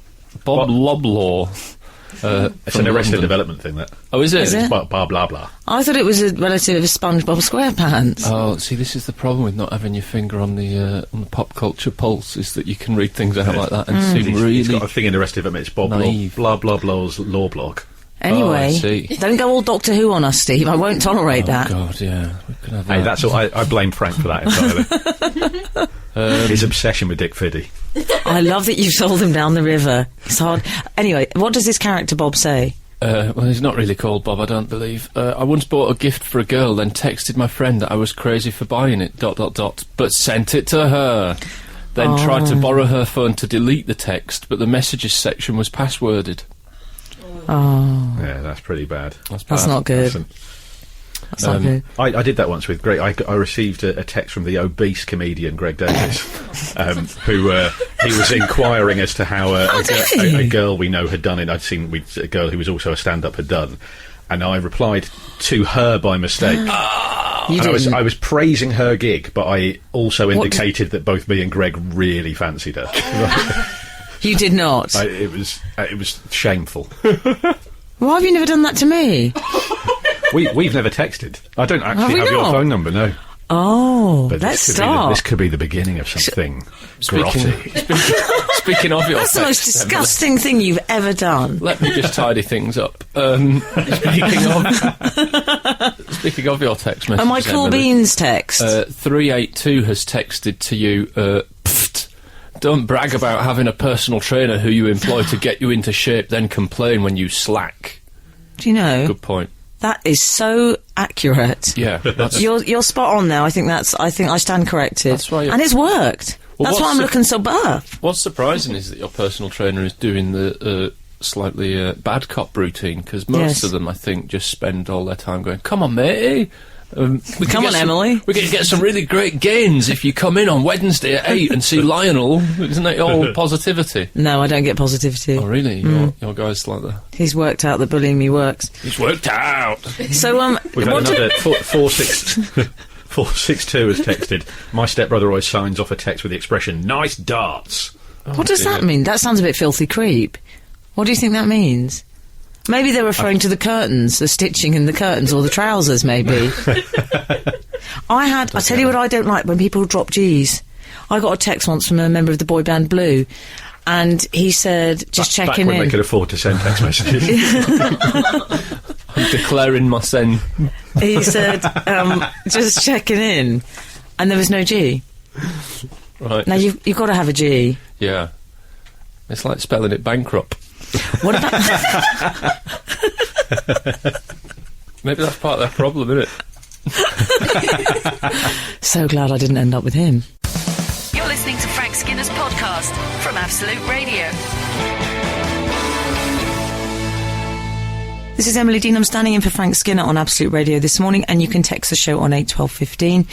It's an Arrested Development thing, that. Oh, is it? Is it? Blah, blah, blah. I thought it was a relative of SpongeBob SquarePants. Oh, see, this is the problem with not having your finger on the pop culture pulse, is that you can read things out like that and seem really He's got a thing in Arrested Development. It's Bob naive. blah, blah, blah's law blog. Anyway, I see. don't go all Doctor Who on us, Steve. I won't tolerate that. Oh, God, yeah. We could have Hey, that. that's all. I blame Frank for that entirely. His obsession with Dick Fiddy. I love that you've sold him down the river. It's hard. Anyway, what does this character Bob say? Well, he's not really called Bob, I don't believe. I once bought a gift for a girl, then texted my friend that I was crazy for buying it, ... but sent it to her. Then tried to borrow her phone to delete the text, but the messages section was passworded. Oh, Yeah, that's pretty bad. that's not good. That's not good. I did that once with Greg. I received a text from the obese comedian Greg Davis, who he was inquiring as to how a girl we know had done it. I'd seen a girl who was also a stand-up had done, and I replied to her by mistake. You And didn't. I was praising her gig, but I also indicated that both me and Greg really fancied her. You did not. It was shameful. Why have you never done that to me? We've never texted. I don't Have actually we have your not? phone number, no. Oh, But let's this start. could be the beginning of something grotty. Speaking of your That's the most texts, disgusting thing you've ever done. Let me just tidy things up. Speaking of your text messages, Oh, my cool Emily, beans text. 382 has texted to you, pfft, don't brag about having a personal trainer who you employ to get you into shape, then complain when you slack. Do you know? Good point. That is so accurate. Yeah, that's... You're spot on there. I think I stand corrected. That's why and it's worked. Well, that's why what's I'm the- looking so buff. What's surprising is that your personal trainer is doing the slightly bad cop routine, because most Yes. of them, I think, just spend all their time going, come on, matey. We can Come get on, some- Emily. We can get some really great gains if you come in on Wednesday at 8 and see Lionel. Isn't it all positivity? No, I don't get positivity. Oh, really? Your guy's like that. He's worked out that bullying me works. It's worked out. So, We've had another 462 has texted. My stepbrother always signs off a text with the expression "nice darts." what does that mean? That sounds a bit filthy creep. What do you think that means? Maybe they're referring to the curtains, the stitching in the curtains, or the trousers, maybe. I tell you what I don't like, when people drop G's. I got a text once from a member of the boy band Blue, and he said, just Back checking when in. they could afford to send text messages. I'm declaring my sin. He said, just checking in, and there was no G. Right. Now, you've got to have a G. Yeah. It's like spelling it bankrupt. What about... Maybe that's part of their problem, isn't it? So glad I didn't end up with him. You're listening to Frank Skinner's podcast from Absolute Radio. This is Emily Dean. I'm standing in for Frank Skinner on Absolute Radio this morning, and you can text the show on 81215.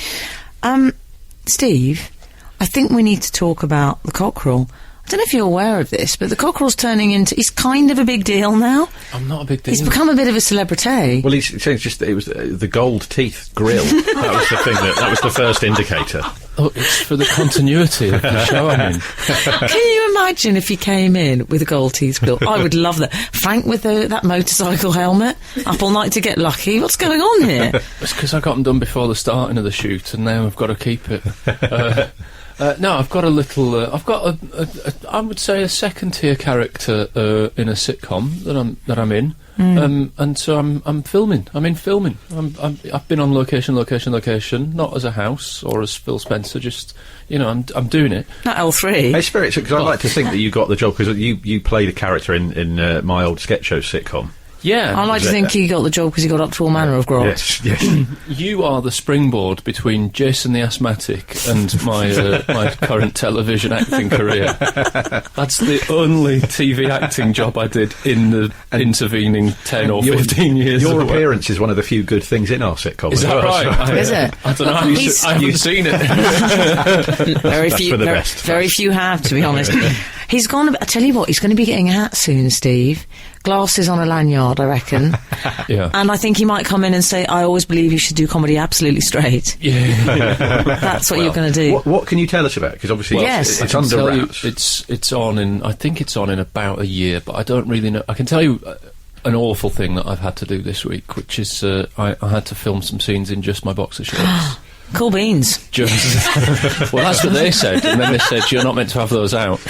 Steve, I think we need to talk about the cockerel. I don't know if you're aware of this, but the cockerel's turning into... He's kind of a big deal now. I'm not a big deal. He's become a bit of a celebrity. Well, he's saying it was the gold teeth grill. That was the thing. That was the first indicator. Oh, it's for the continuity of the show, I mean. Can you imagine if he came in with a gold teeth grill? I would love that. Frank with that motorcycle helmet, up all night to get lucky. What's going on here? It's because I got them done before the starting of the shoot, and now I've got to keep it. No, I've got a little... I've got I would say a second-tier character in a sitcom that I'm in. And so I'm filming. I'm in filming. I've been on location, not as a house or as Phil Spencer, just, I'm doing it. Not L3. Hey, Spirit, because I like to think that you got the job because you played a character in my old sketch show sitcom. Yeah. I like to think he got the job because he got up to all manner of grot. Yes. You are the springboard between Jason the Asthmatic and my current television acting career. That's the only TV acting job I did in the intervening 10 or 15 years. Your of work. appearance is one of the few good things in our sitcom. Is as that well, right? so- Is it? I don't know. I haven't seen it. Very That's few. for the Very, best. very few have, to be honest. He's gone. I tell you what, he's going to be getting a hat soon, Steve. Glasses on a lanyard, I reckon. Yeah. And I think he might come in and say, I always believe you should do comedy absolutely straight. Yeah. That's what you're going to do. What can you tell us about? Because obviously it's under tell you, wraps. it's on in, I think it's on in about a year, but I don't really know. I can tell you an awful thing that I've had to do this week, which is I had to film some scenes in just my boxer shorts. Cool beans. Well, that's what they said, and then they said you're not meant to have those out,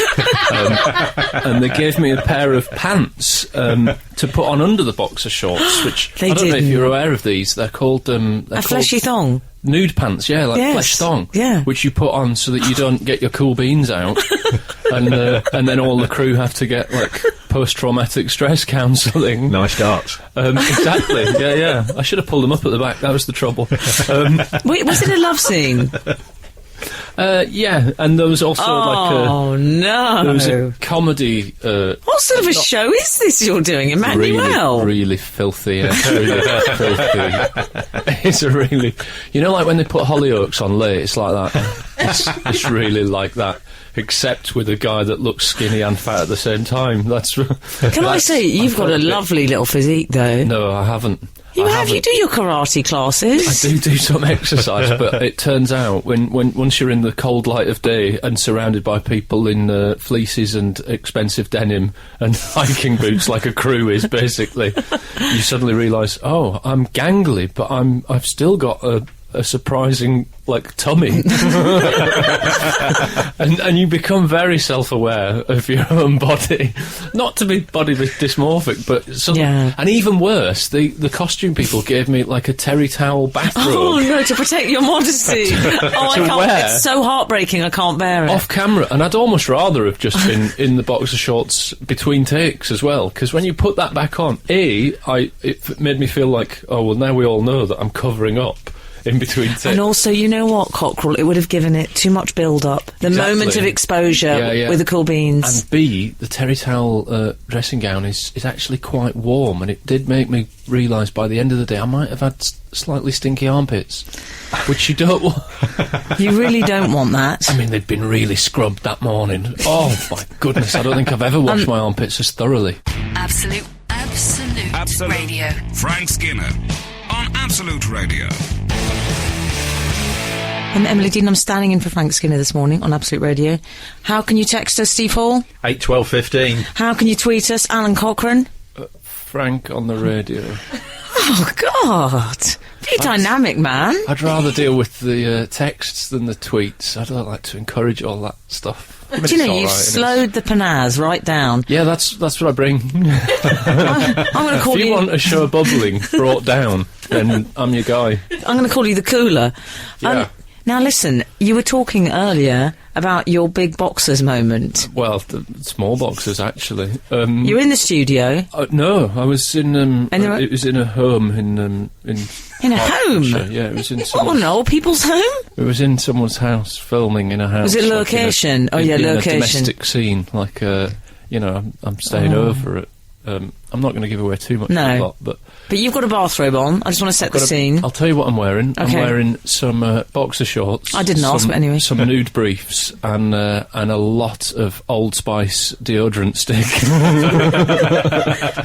and they gave me a pair of pants to put on under the boxer shorts, which I don't know if you're aware of these. They're called a fleshy thong. Nude pants, yeah, like flesh thong, which you put on so that you don't get your cool beans out, and then all the crew have to get like post-traumatic stress counselling. Nice darts. Exactly. Yeah. I should have pulled them up at the back. That was the trouble. Wait, was it a love scene? Yeah, and there was also no. There was a comedy. What sort of a show is this you're doing, Emmanuel? Really filthy. Really filthy. It's a really, like when they put Hollyoaks on late. It's like that. It's really like that. Except with a guy that looks skinny and fat at the same time. Can I say, you've got a lovely little physique, though. No, I haven't. You do your karate classes. I do some exercise, but it turns out once you're in the cold light of day and surrounded by people in fleeces and expensive denim and hiking boots like a crew is, basically, you suddenly realise, oh, I'm gangly, but I've still got a surprising tummy. and you become very self-aware of your own body. Not to be body dysmorphic, but and even worse, the costume people gave me like a terry towel bathrobe. Oh no, to protect your modesty. I can't wear. It's so heartbreaking, I can't bear it. Off camera, and I'd almost rather have just been in the boxer shorts between takes as well, because when you put that back on, it made me feel like, oh well, now we all know that I'm covering up in between takes. And also, you know what, Cochrane, it would have given it too much build-up. The moment of exposure with the cool beans. And B, the terry towel dressing gown is actually quite warm, and it did make me realise by the end of the day I might have had slightly stinky armpits, which you don't want. You really don't want that. I mean, they'd been really scrubbed that morning. Oh, my goodness, I don't think I've ever washed my armpits as thoroughly. Absolute Radio. Frank Skinner on Absolute Radio. I'm Emily Dean. I'm standing in for Frank Skinner this morning on Absolute Radio. How can you text us, Steve Hall? 81215. How can you tweet us, Alan Cochrane? Frank on the radio. Oh, God. Be dynamic, man. I'd rather deal with the texts than the tweets. I don't like to encourage all that stuff. Do you know, you've slowed the panaz right down. Yeah, that's what I bring. I'm going to call you... If you want a show bubbling brought down, then I'm your guy. I'm going to call you the cooler. Yeah. Now, listen, you were talking earlier about your big boxers moment. Well, the small boxers, actually. You were in the studio? No, I was in... it was in a home in a home? Yeah, it was in someone's... Oh, no, people's home? It was in someone's house, filming in a house. Was it location? Location. A domestic scene, like, I'm staying over at... I'm not going to give away too much of the lot, but you've got a bathrobe on. I just want to set the scene. I'll tell you what I'm wearing. Okay. I'm wearing some boxer shorts. I didn't ask, but anyway. Some nude briefs and a lot of Old Spice deodorant stick.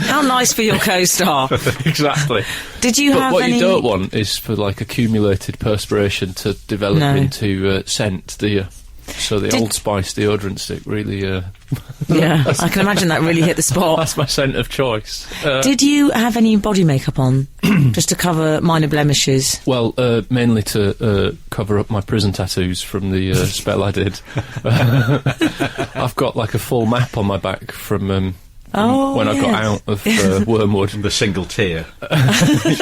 How nice for your co-star. Exactly. Did you have what any... you don't want is for accumulated perspiration to develop into scent, do you? So the Old Spice deodorant stick really... yeah, I can imagine that really hit the spot. That's my scent of choice. Did you have any body makeup on, just to cover minor blemishes? Well, mainly to cover up my prison tattoos from the spell I did. I've got like a full map on my back from... when I got out of Wormwood. The single tear.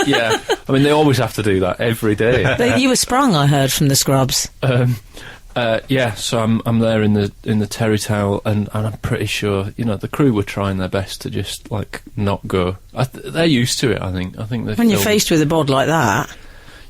Yeah. I mean, they always have to do that every day. You were sprung, I heard, from the scrubs. Yeah, so I'm there in the terry towel, and I'm pretty sure the crew were trying their best to just not go. They're used to it, I think. When you're faced with a bod like that.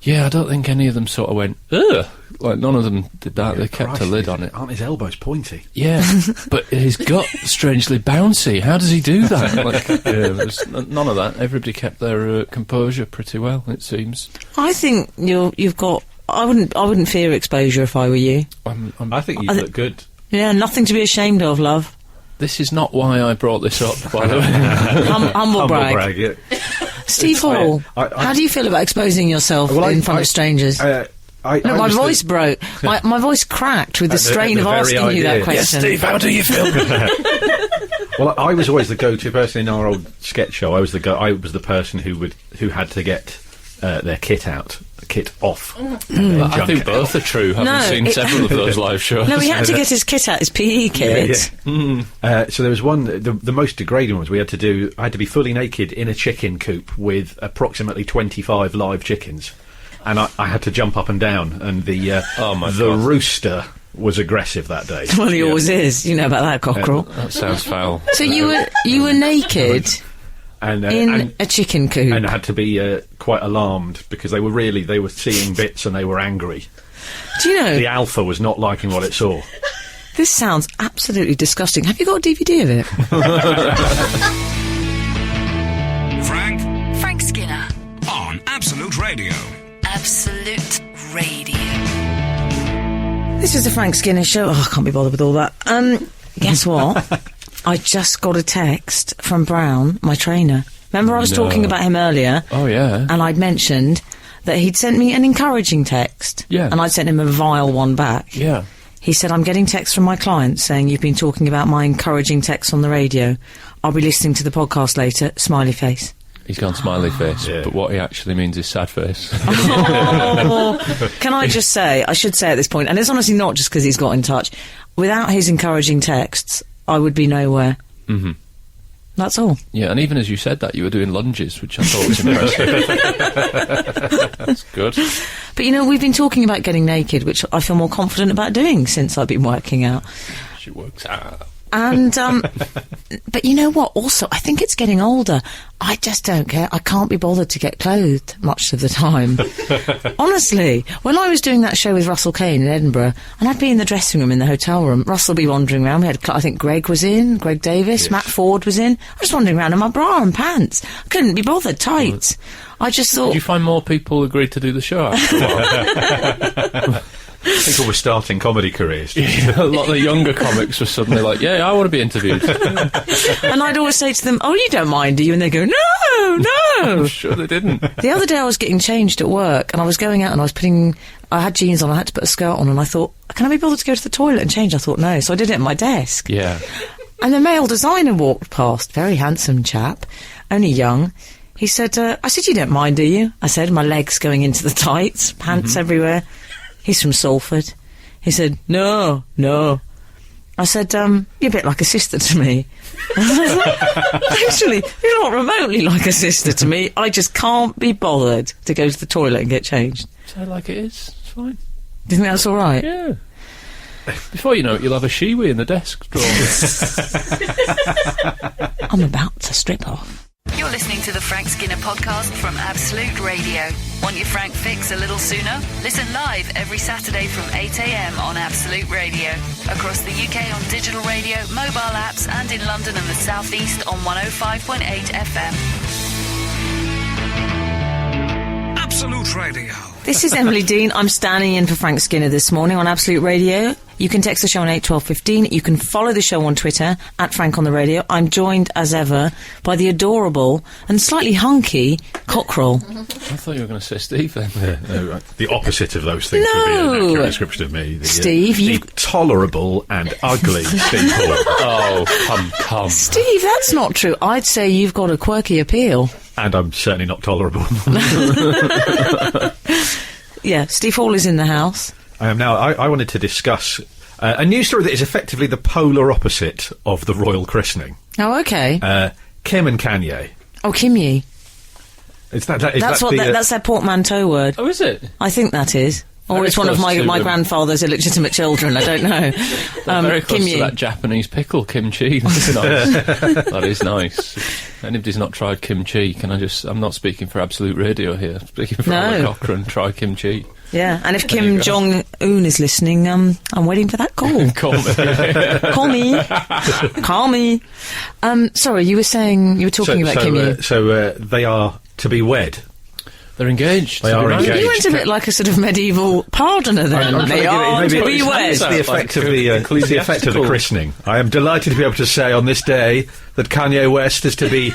Yeah, I don't think any of them sort of went ugh. None of them did that. Yeah, they kept a lid on it. Aren't his elbows pointy? Yeah, but his gut strangely bouncy. How does he do that? There's none of that. Everybody kept their composure pretty well, it seems. I think you've got. I wouldn't fear exposure if I were you. I think you look good. Yeah, nothing to be ashamed of, love. This is not why I brought this up, by the way. Humble brag. Yeah. Steve Hall, how do you feel about exposing yourself in front of strangers? My voice broke. My voice cracked with the strain of asking you that question. Yes, Steve, how do you feel? Well, I was always the go-to person in our old sketch show. I was the person who had to get their kit off. I think both are true. Having seen several of those live shows. No, he had to get his kit out, his PE kit. Yeah. So there was one. The most degrading ones I had to be fully naked in a chicken coop with approximately 25 live chickens, and I had to jump up and down, and the rooster was aggressive that day. Well, he always is. You know about that, Cochrane. That sounds foul. So you were naked in a chicken coop, and I had to be quite alarmed because they were seeing bits and they were angry. Do you know the alpha was not liking what it saw? This sounds absolutely disgusting. Have you got a DVD of it? Frank Skinner on Absolute Radio. Absolute Radio. This is the Frank Skinner Show. Oh, I can't be bothered with all that. Guess what? I just got a text from Brown, my trainer. Remember I was talking about him earlier? Oh, yeah. And I'd mentioned that he'd sent me an encouraging text. Yeah. And I'd sent him a vile one back. Yeah. He said, I'm getting texts from my clients saying you've been talking about my encouraging texts on the radio. I'll be listening to the podcast later. Smiley face. He's gone smiley face, but what he actually means is sad face. Can I just say, I should say at this point, and it's honestly not just because he's got in touch, without his encouraging texts, I would be nowhere. Mm-hmm. That's all. Yeah, and even as you said that, you were doing lunges, which I thought was impressive. That's good. But you know, we've been talking about getting naked, which I feel more confident about doing since I've been working out. She works out. And, but you know what? Also, I think it's getting older. I just don't care. I can't be bothered to get clothed much of the time. Honestly, when I was doing that show with Russell Kane in Edinburgh, and I'd be in the dressing room in the hotel room, Russell would be wandering around. We had, I think Greg was in, Greg Davis, yes. Matt Ford was in. I was wandering around in my bra and pants. I couldn't be bothered, tights. I just thought... Did you find more people agreed to do the show after a while? People were starting comedy careers. Yeah, a lot of the younger comics were suddenly like, yeah, I want to be interviewed. And I'd always say to them, oh, you don't mind, do you? And they go, no. I'm sure they didn't. The other day I was getting changed at work, and I was going out and I had jeans on, I had to put a skirt on, and I thought, can I be bothered to go to the toilet and change? I thought, no. So I did it at my desk. Yeah. And the male designer walked past, very handsome chap, only young. He said, I said, you don't mind, do you? I said, my legs going into the tights, pants everywhere. He's from Salford. He said, no. I said, you're a bit like a sister to me. Actually, you're not remotely like a sister to me. I just can't be bothered to go to the toilet and get changed. Say it like it is. It's fine. Do you think that's all right? Yeah. Before you know it, you'll have a shiwi in the desk drawer. I'm about to strip off. You're listening to the Frank Skinner podcast from Absolute Radio. Want your Frank fix a little sooner? Listen live every Saturday from 8 a.m. on Absolute Radio. Across the UK on digital radio, mobile apps, and in London and the South East on 105.8 FM. Absolute Radio. This is Emily Dean. I'm standing in for Frank Skinner this morning on Absolute Radio. You can text the show on 81215. You can follow the show on Twitter, @FrankOnTheRadio. I'm joined, as ever, by the adorable and slightly hunky Cochrane. I thought you were going to say Steve then. No, right. The opposite of those things would be an accurate description of me. Steve, the tolerable and ugly Steve Hall. Oh, come. Steve, that's not true. I'd say you've got a quirky appeal. And I'm certainly not tolerable. Yeah, Steve Hall is in the house. I am now. I wanted to discuss a news story that is effectively the polar opposite of the royal christening. Oh, okay. Kim and Kanye. Oh, Kimye. That's their portmanteau word. Oh, is it? I think that is. Or Very it's one of close my to grandfather's illegitimate children, I don't know. Very close Kimye. to that Japanese pickle, kimchi. That's nice. That is nice. If anybody's not tried kimchi, I'm not speaking for Absolute Radio here, I'm speaking for Alan Cochrane, try kimchi. Yeah, and if Kim Jong-un is listening, I'm waiting for that call. Call me. Call me. Sorry, you were talking about Kimye. So they are to be wed. They're engaged. They are engaged. You went a bit like a sort of medieval pardoner then. Maybe it's the effect of the effect of the christening. I am delighted to be able to say on this day that Kanye West is to be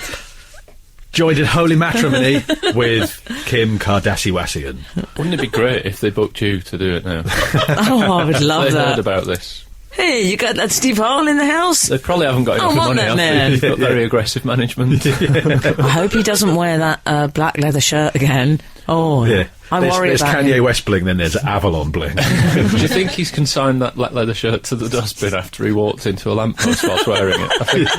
joined in holy matrimony with Kim Kardashian. Wouldn't it be great if they booked you to do it now? Oh, I would love they that. heard about this. Hey, you got that Steve Harwell in the house? They probably haven't got enough money. They've got very aggressive management. I hope he doesn't wear that black leather shirt again. Oh, yeah. I worry there's about Kanye him. West bling, then there's Avalon bling. Do you think he's consigned that black leather shirt to the dustbin after he walked into a lamppost whilst wearing it? I think,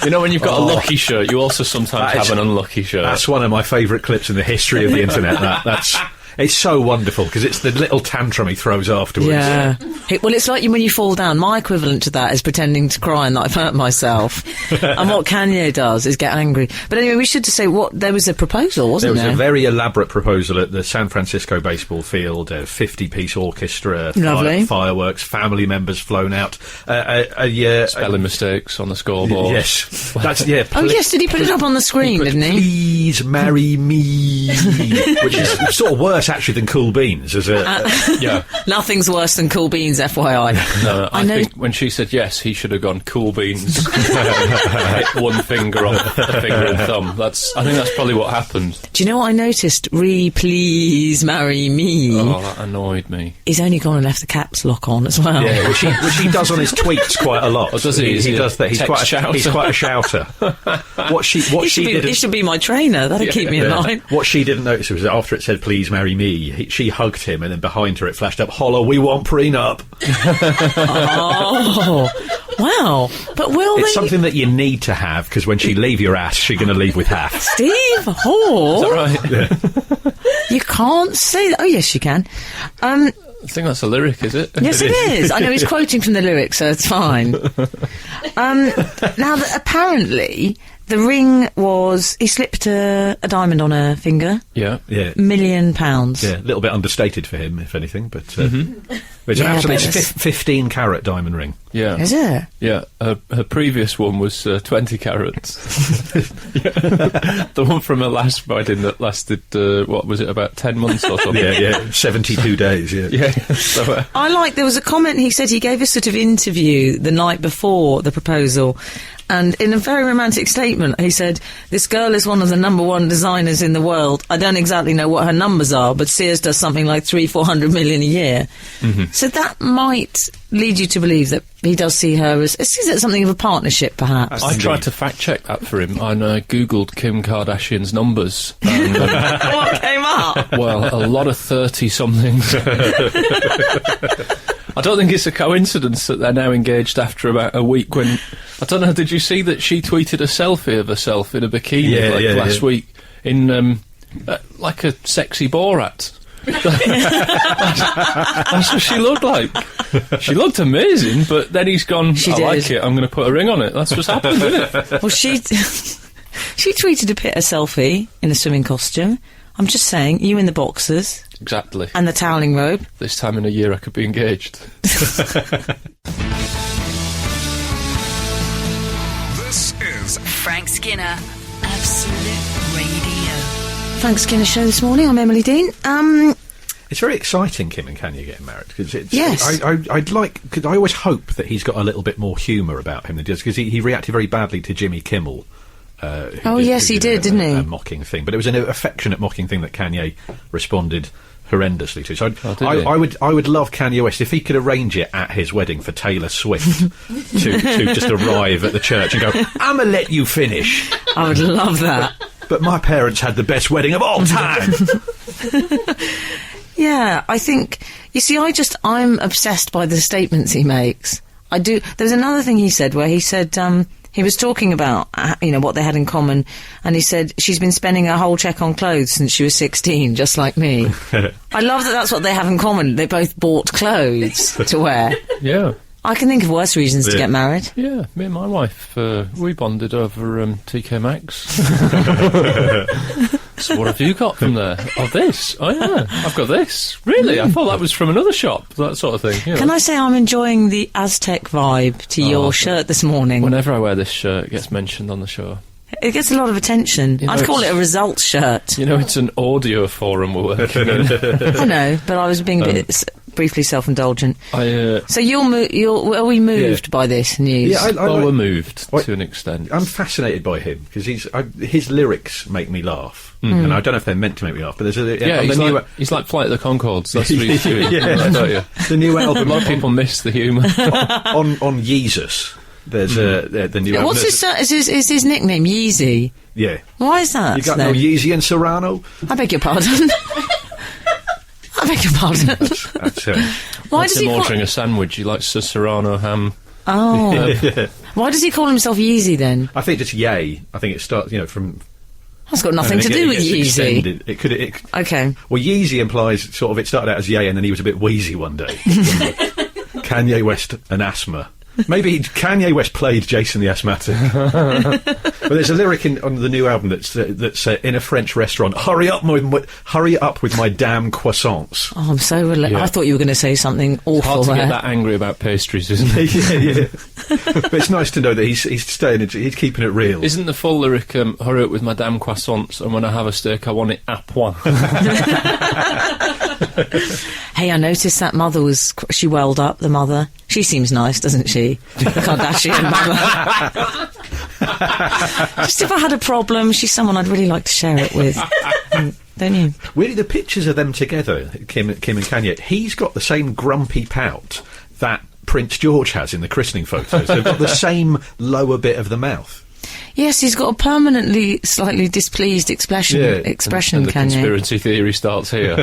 you know, when you've got a lucky shirt, you also sometimes have an unlucky shirt. That's one of my favourite clips in the history of the internet. It's so wonderful because it's the little tantrum he throws afterwards. Yeah. Well, it's like when you fall down. My equivalent to that is pretending to cry and that I've hurt myself. And what Kanye does is get angry. But anyway, we should just say there was a proposal, wasn't there? There was a very elaborate proposal at the San Francisco baseball field, a 50-piece orchestra, fireworks, family members flown out. Spelling mistakes on the scoreboard. Yes. Oh, yes, did he put it up on the screen, didn't he? Please marry me. Which is sort of worse, actually, than Cool Beans. Yeah. Nothing's worse than Cool Beans, FYI. No, I think when she said yes, he should have gone Cool Beans. Hit one finger off the finger and thumb. I think that's probably what happened. Do you know what I noticed? Please marry me. Oh, that annoyed me. He's only gone and left the caps lock on as well. Yeah, which he does on his tweets quite a lot. Oh, does he? He does that. He's quite a shouter. He should be my trainer. That'd keep me in line. What she didn't notice was that after it said "Please marry me," she hugged him, and then behind her it flashed up, "Holla, we want prenup." Oh, wow! But it's something that you need to have because when she leave your ass, she's going to leave with half. Steve Hall, is that right? Yeah. You can't say that. Oh, yes, you can. I think that's a lyric, is it? Yes, it is. I know he's quoting from the lyrics, so it's fine. Now, apparently, the ring was... He slipped a diamond on her finger. Yeah. £1 million. Yeah, a little bit understated for him, if anything, but... It's an absolute 15-carat diamond ring. Yeah. Is it? Yeah. Her previous one was 20 carats. The one from her last wedding that lasted, what was it, about 10 months or something? Yeah, 72 days, yeah. So, there was a comment, he said he gave a sort of interview the night before the proposal, and in a very romantic statement, he said, "This girl is one of the #1 designers in the world. I don't exactly know what her numbers are, but Sears does something like 300-400 million a year." Mm-hmm. So that might lead you to believe that he does see her as... Is it something of a partnership, perhaps? I tried to fact-check that for him, and I Googled Kim Kardashian's numbers. And, what came up? Well, a lot of 30-somethings. I don't think it's a coincidence that they're now engaged after about a week when... I don't know, did you see that she tweeted a selfie of herself in a bikini last week in, like a sexy Borat? That's what she looked like. She looked amazing, but then he's gone, like it, I'm going to put a ring on it. That's what's happened, isn't it? Well, she tweeted a selfie in a swimming costume. I'm just saying, you in the boxers. Exactly. And the toweling robe. This time in a year I could be engaged. This is Frank Skinner, Absolute Radio. Frank Skinner show this morning. I'm Emily Dean. It's very exciting, Kim and Kanye getting married. Cause yes. Cause I always hope that he's got a little bit more humour about him than he does, because he reacted very badly to Jimmy Kimmel. He did, didn't he? A mocking thing, but it was an affectionate mocking thing that Kanye responded horrendously to. So I would love Kanye West if he could arrange it at his wedding for Taylor Swift to just arrive at the church and go, "I'm gonna let you finish." I would love that. But my parents had the best wedding of all time. Yeah, I think, you see, I'm obsessed by the statements he makes. I do. There's another thing he said where he said, he was talking about, what they had in common, and he said, she's been spending her whole check on clothes since she was 16, just like me. I love that that's what they have in common. They both bought clothes to wear. Yeah. I can think of worse reasons to get married. Yeah, me and my wife, we bonded over TK Maxx. So what have you got from there? Oh, this. Oh, yeah, I've got this. Really? I thought that was from another shop, that sort of thing. You know. Can I say I'm enjoying the Aztec vibe to your shirt this morning? Whenever I wear this shirt, it gets mentioned on the show. It gets a lot of attention. You know, I'd call it a results shirt. You know, it's an audio forum we're working in. I know, but I was being a bit briefly self-indulgent. So are we moved by this news? Yeah, we're moved to an extent. I'm fascinated by him because his lyrics make me laugh, and I don't know if they're meant to make me laugh. But there's he's like Flight of the Conchords. That's what he's doing. Don't you? The new album. A lot of people miss the humour on Jesus. There's the new album. What's is his nickname Yeezy? Yeah. Why is that? You got no Yeezy and Serrano? I beg your pardon. I beg your pardon. Why does he ordering a sandwich? He likes a Serrano ham. Oh. Why does he call himself Yeezy then? I think it's Yay. I think it starts, from... That's got nothing to do with Yeezy. Okay. Well, Yeezy implies sort of it started out as Yay and then he was a bit wheezy one day. Kanye West and asthma. Maybe Kanye West played Jason the Asthmatic. But there's a lyric on the new album that's in a French restaurant. Hurry up with my damn croissants. Oh, I'm so I thought you were going to say something awful. Hard to get that angry about pastries, isn't it? Yeah. But it's nice to know that he's keeping it real. Isn't the full lyric hurry up with my damn croissants, and when I have a steak I want it à point? Hey, I noticed that mother she welled up, the mother. She seems nice, doesn't she? The Kardashian mother. Just if I had a problem, she's someone I'd really like to share it with. Don't you? Really, the pictures of them together, Kim and Kanye, he's got the same grumpy pout that Prince George has in the christening photos. They've got the same lower bit of the mouth. Yes, he's got a permanently slightly displeased expression, and the Kanye. Conspiracy theory starts here.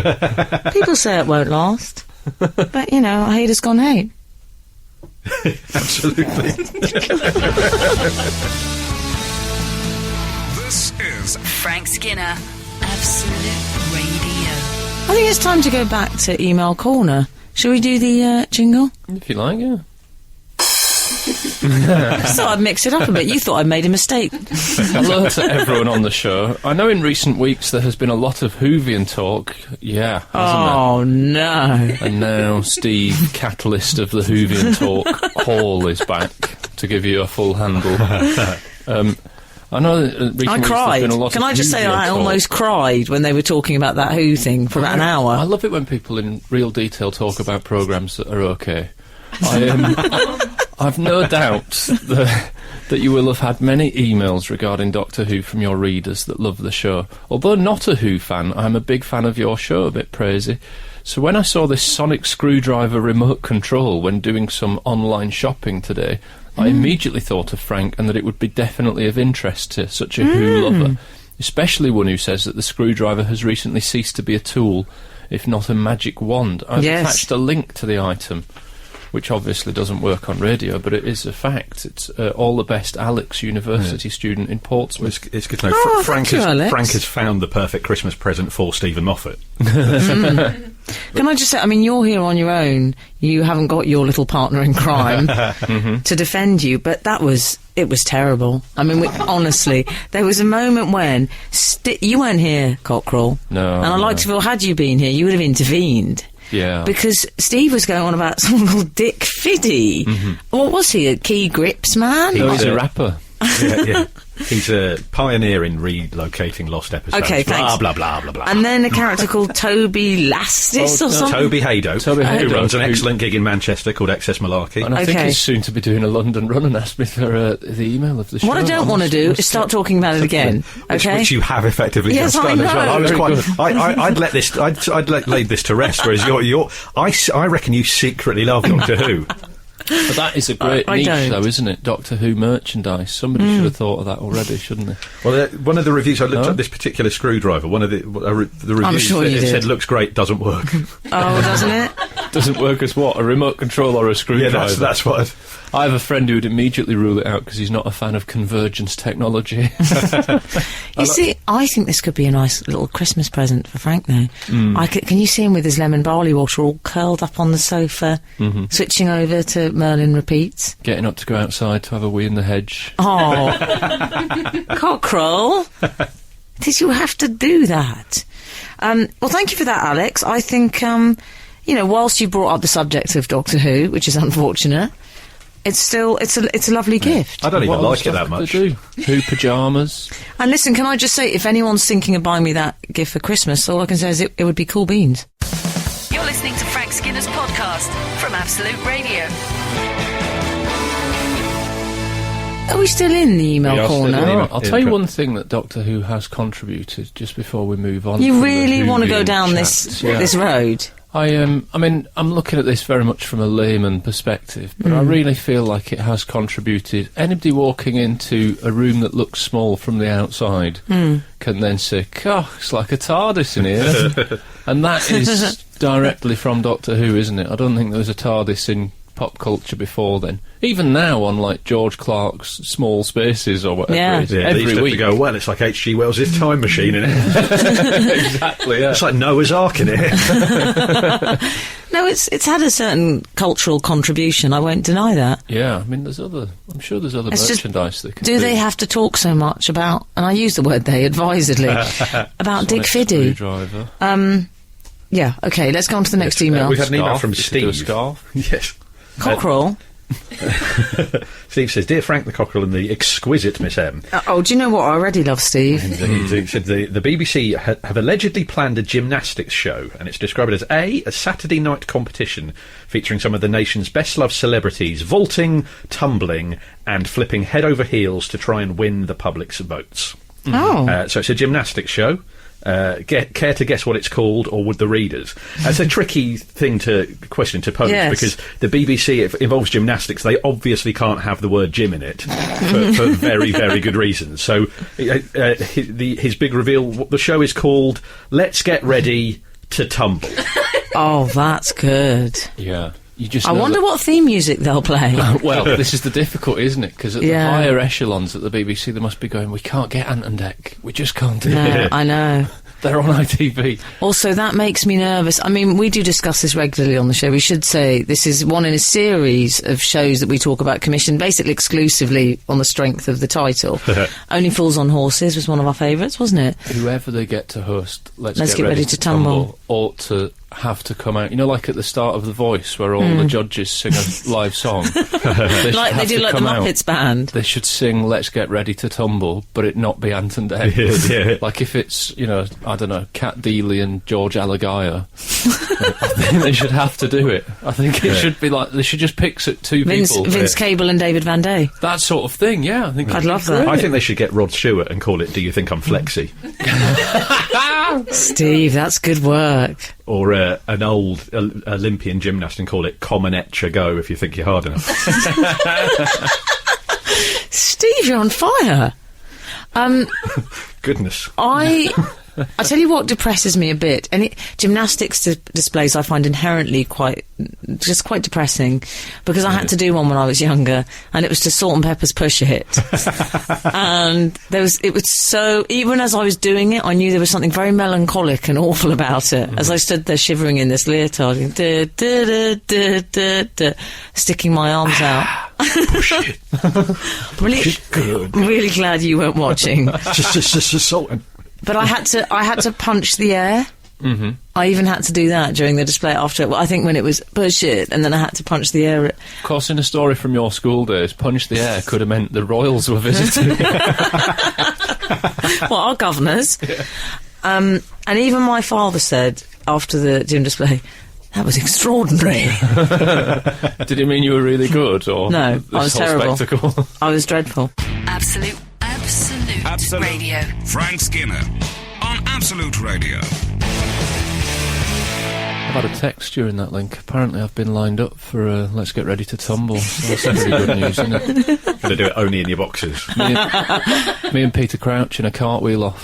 People say it won't last. But, haters gone hate. Absolutely. This is Frank Skinner, Absolute Radio. I think it's time to go back to Email Corner. Shall we do the jingle? If you like, yeah. I thought I'd mix it up a bit. You thought I'd made a mistake. Hello to everyone on the show. I know in recent weeks there has been a lot of Whovian talk. Yeah, hasn't Oh, no. And now Steve, catalyst of the Whovian talk, Hall is back to give you a full handle. I know that recent I weeks cried. there's been a lot Can of I just say Whovian I talk. almost cried when they were talking about that Who thing for about an hour. I love it when people in real detail talk about programmes that are okay. I've no doubt that you will have had many emails regarding Doctor Who from your readers that love the show. Although not a Who fan, I'm a big fan of your show, a bit praisey. So when I saw this sonic screwdriver remote control when doing some online shopping today, I immediately thought of Frank and that it would be definitely of interest to such a Who lover, especially one who says that the screwdriver has recently ceased to be a tool, if not a magic wand. I've attached a link to the item, which obviously doesn't work on radio, but it is a fact. It's all the best Alex University student in Portsmouth. It's good to know. Frank Alex. has found the perfect Christmas present for Stephen Moffat. Can I just say, you're here on your own. You haven't got your little partner in crime to defend you, but it was terrible. Honestly, there was a moment when you weren't here, Cochrane. No. And I like to feel, had you been here, you would have intervened. Yeah. Because Steve was going on about someone called Dick Fiddy. What was he, a key grips man? He's a rapper. Yeah. He's a pioneer in relocating lost episodes. Okay, blah, thanks. blah, blah, blah, blah. And then a character called Toby Lastis or something. Toby Haydoe, who runs an Who- excellent gig in Manchester called Excess Malarkey. And I think Okay. he's soon to be doing a London run and asked me for the email of the show. What I don't want to do is start talking about it again. Okay? Which you have effectively Yes, just I done as well. know. I was Very quite. I'd let this. I'd laid this to rest. Whereas I reckon you secretly love Doctor Who. But that is a great I niche, don't. though, isn't it? Doctor Who merchandise. Somebody should have thought of that already, shouldn't they? Well, one of the reviews I looked at this particular screwdriver. One of the reviews sure you did. said looks great, doesn't work. Oh, doesn't it? Doesn't work as what? A remote control or a screwdriver? Yeah, that's what. I have a friend who would immediately rule it out because he's not a fan of convergence technology. You see, I think this could be a nice little Christmas present for Frank now. Can you see him with his lemon barley water all curled up on the sofa, switching over to Merlin Repeats? Getting up to go outside to have a wee in the hedge. Oh, Cockrell, did you have to do that? Well, thank you for that, Alex. I think, whilst you brought up the subject of Doctor Who, which is unfortunate, it's a lovely gift. I don't even What other like it stuff that could much. they do? Who pyjamas? And listen, can I just say, if anyone's thinking of buying me that gift for Christmas, all I can say is it would be cool beans. You're listening to Frank Skinner's podcast from Absolute Radio. Are we still in the email We are still corner? in the email. I'll tell you one thing that Doctor Who has contributed, just before we move on. You from the really want to go Whovian down chats. this road? I mean, I'm looking at this very much from a layman perspective, but I really feel like it has contributed. Anybody walking into a room that looks small from the outside can then say, "Oh, it's like a TARDIS in here," and that is directly from Doctor Who, isn't it? I don't think there was a TARDIS in pop culture before then. Even now, on like George Clark's Small Spaces or whatever Yeah. it is, Yeah, they used every to have week. to go, well, it's like H.G. Wells' Time Machine in it. Exactly, yeah. It's like Noah's Ark in it. No, it's had a certain cultural contribution. I won't deny that. Yeah, I mean, I'm sure there's other It's just- merchandise they can Do they have to talk so much about? And I use the word "they" advisedly about Dick Sonic Fiddy. screwdriver. Yeah. Okay. Let's go on to the next email. We've had an email Scarf. from You could do a Steve. scarf. Yes. Cochrane. Steve says, "Dear Frank the Cockerel and the exquisite Miss M." Oh, do you know what? I already love Steve. He said the BBC have allegedly planned a gymnastics show, and it's described as a Saturday night competition featuring some of the nation's best-loved celebrities vaulting, tumbling, and flipping head over heels to try and win the public's votes. Oh. So it's a gymnastics show. Care to guess what it's called, or would the readers? It's a tricky question to pose, Yes. because the BBC, if it involves gymnastics, they obviously can't have the word gym in it for very, very good reasons. So his big reveal, the show is called Let's Get Ready to Tumble. Oh, that's good. Yeah. You just I know wonder that- what theme music they'll play. Well, this is the difficulty, isn't it? Because at Yeah. the higher echelons at the BBC, they must be going, we can't get Ant and Dec. We just can't do No, it. I know. They're on ITV. Also, that makes me nervous. I mean, we do discuss this regularly on the show. We should say this is one in a series of shows that we talk about commissioned, basically exclusively on the strength of the title. Only Fools on Horses was one of our favourites, wasn't it? Whoever they get to host Let's Get Ready to Tumble ought to have to come out. You know, like at the start of The Voice, where all the judges sing a live song. They Like they do, like the Muppets band. They should sing Let's Get Ready to Tumble, but it not be Ant and Dec. Yeah. Like if it's, you know, I don't know, Cat Deeley and George Alagaya, I think they should have to do it. I think it should be like, they should just pick two people. Vince Cable and David Van Day. That sort of thing, yeah. I think I'd it'd be love that. great. I think they should get Rod Stewart and call it Do You Think I'm Flexi? Steve, that's good work. Or an old Olympian gymnast and call it Common Etcha Go if you think you're hard enough. Steve, you're on fire. Goodness. I tell you what depresses me a bit. Gymnastics displays I find inherently quite depressing, because I had to do one when I was younger, and it was to Salt and Pepper's Push It. And it was so, even as I was doing it, I knew there was something very melancholic and awful about it. As I stood there shivering in this leotard, sticking my arms out. Push it. Really glad you weren't watching. Just salt and... But I had to punch the air. Mm-hmm. I even had to do that during the display after it. Well, I think when it was push it, and then I had to punch the air. Of course, in a story from your school days, punch the air could have meant the royals were visiting. Well, our governors. Yeah. And even my father said after the gym display, that was extraordinary. Did it mean you were really good, or no? this I was whole terrible. Spectacle? I was dreadful. Absolute Radio. Frank Skinner on Absolute Radio. I've had a text during that link. Apparently I've been lined up for Let's Get Ready to Tumble. So that's pretty good news, isn't it? Going to do it only in your boxes. Me and Peter Crouch in a cartwheel off.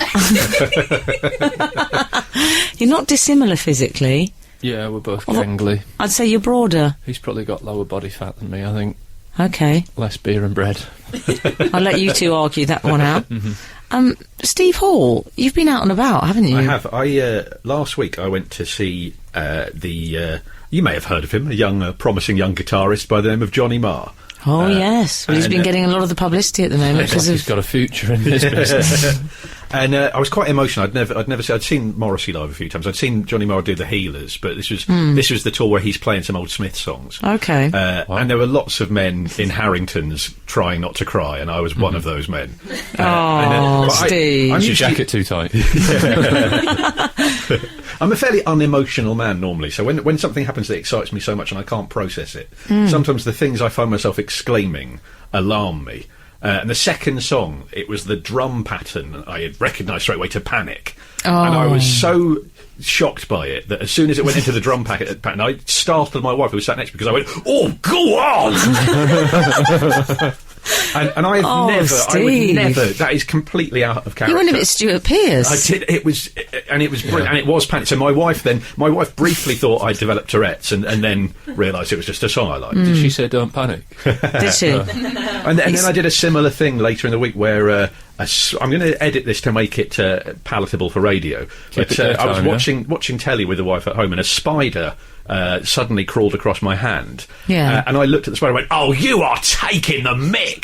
You're not dissimilar physically. Yeah, we're both gangly. I'd say you're broader. He's probably got lower body fat than me, I think. Okay. Less beer and bread. I'll let you two argue that one out. Mm-hmm. Steve Hall, you've been out and about, haven't you? I have. Last week I went to see you may have heard of him, a promising young guitarist by the name of Johnny Marr. Oh, yes. Well, he's been getting a lot of the publicity at the moment Looks like because he's got a future in this business. And I was quite emotional. I'd seen Morrissey live a few times. I'd seen Johnny Marr do the Healers, but this was the tour where he's playing some old Smith songs. Okay. And there were lots of men in Harringtons trying not to cry, and I was one of those men. Steve. Is your jacket too tight? I'm a fairly unemotional man normally, so when something happens that excites me so much and I can't process it, sometimes the things I find myself exclaiming alarm me. And the second song, it was the drum pattern I had recognised straight away to Panic. And I was so shocked by it that as soon as it went into the drum pattern, I startled my wife who was sat next to me because I went, "Oh, go on!" And I would never, that is completely out of character. You went a bit Stuart Pearce. I did, it was brilliant, and it was Panic. So my wife briefly thought I developed Tourette's and then realised it was just a song I liked. Did she say "Don't panic"? Did she? And then I did a similar thing later in the week where I'm going to edit this to make it palatable for radio. But I was watching telly with the wife at home, and a spider suddenly crawled across my hand. Yeah. And I looked at the spider and went, "Oh, you are taking the mick!"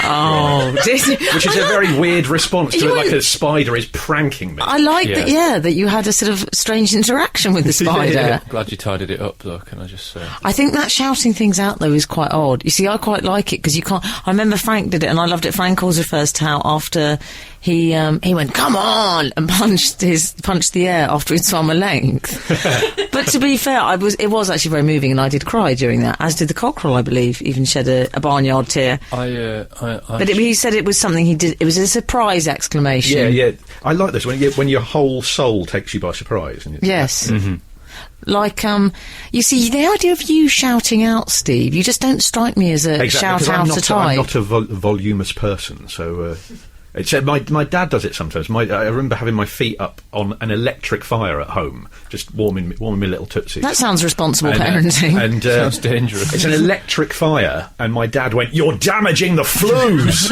Oh, which is a very weird response to it, like a spider is pranking me. I like that you had a sort of strange interaction with the spider. Yeah. Glad you tidied it up, though, can I just say. I think that shouting things out, though, is quite odd. You see, I quite like it, because you can't... I remember Frank did it, and I loved it. Frank always refers to how after he went, "Come on!" and punched the air after he'd swum a length. But to be fair, it was actually very moving, and I did cry during that, as did the cockerel, I believe, even shed a barnyard tear. But he said it was something he did. It was a surprise exclamation. Yeah. I like this when your whole soul takes you by surprise. Yes. Mm-hmm. Like, you see, the idea of you shouting out, Steve, you just don't strike me as a shout-outer type. I'm not a voluminous person, so... my dad does it sometimes. I remember having my feet up on an electric fire at home, just warming my little tootsies. That sounds responsible parenting. Sounds dangerous. It's an electric fire, and my dad went, "You're damaging the flues."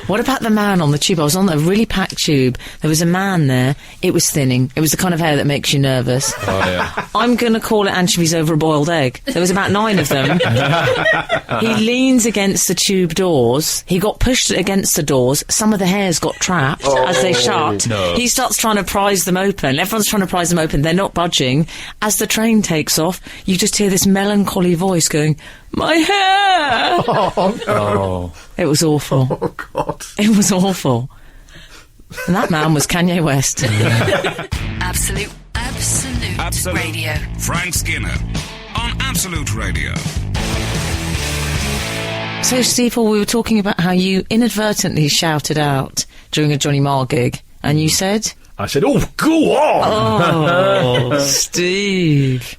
What about the man on the tube? I was on a really packed tube. There was a man there. It was thinning. It was the kind of hair that makes you nervous. Oh, yeah. I'm going to call it anchovies over a boiled egg. There was about 9 of them. He leans against the tube doors. He got pushed against the doors. Some of the hairs got trapped as they shut. No. He starts trying to prise them open. Everyone's trying to prise them open. They're not budging. As the train takes off, you just hear this melancholy voice going, "My hair!" Oh, no. Oh. It was awful. Oh, God. It was awful. And that man was Kanye West. Absolute Radio. Frank Skinner on Absolute Radio. So, Steve, we were talking about how you inadvertently shouted out during a Johnny Marr gig, and you said... I said, "Oh, go on!" Oh, Steve.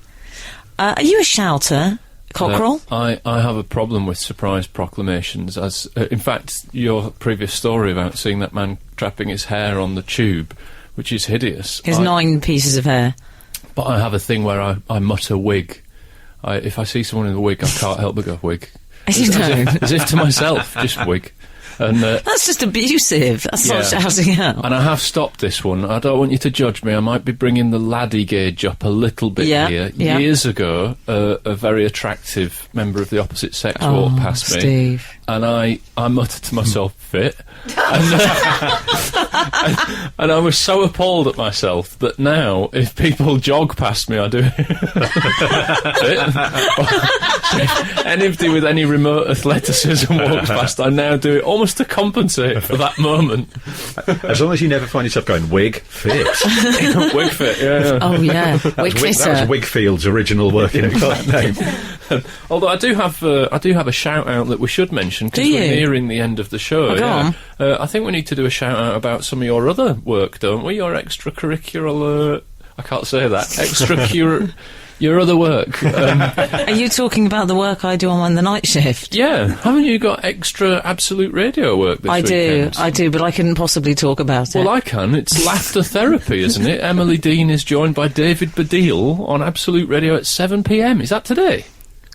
Are you a shouter, Cockrell? I have a problem with surprise proclamations, as in fact your previous story about seeing that man trapping his hair on the tube, which is hideous. His 9 pieces of hair. But I have a thing where I mutter "wig." If I see someone in a wig, I can't help but go "wig." As if to myself, just "wig." And, that's just abusive. That's not shouting out. And I have stopped this one. I don't want you to judge me. I might be bringing the laddie gauge up a little bit here. Yeah. Years ago, a very attractive member of the opposite sex walked past me. Steve. And I muttered to myself, "fit." And I was so appalled at myself that now, if people jog past me, I do fit. Anybody with any remote athleticism walks past, I now do it almost to compensate for that moment. As long as you never find yourself going, "Wig fit." Wig fit, yeah. Oh, yeah. That was Wigfield's original working name. Although I do have a shout out that we should mention, because we're nearing the end of the show. Go on. I think we need to do a shout out about some of your other work, don't we? Your extracurricular... I can't say that. Your other work. Are you talking about the work I do on the night shift? Yeah. Haven't you got extra Absolute Radio work this weekend? I do, but I couldn't possibly talk about it. Well, I can. It's laughter therapy, isn't it? Emily Dean is joined by David Baddiel on Absolute Radio at 7 p.m. Is that today?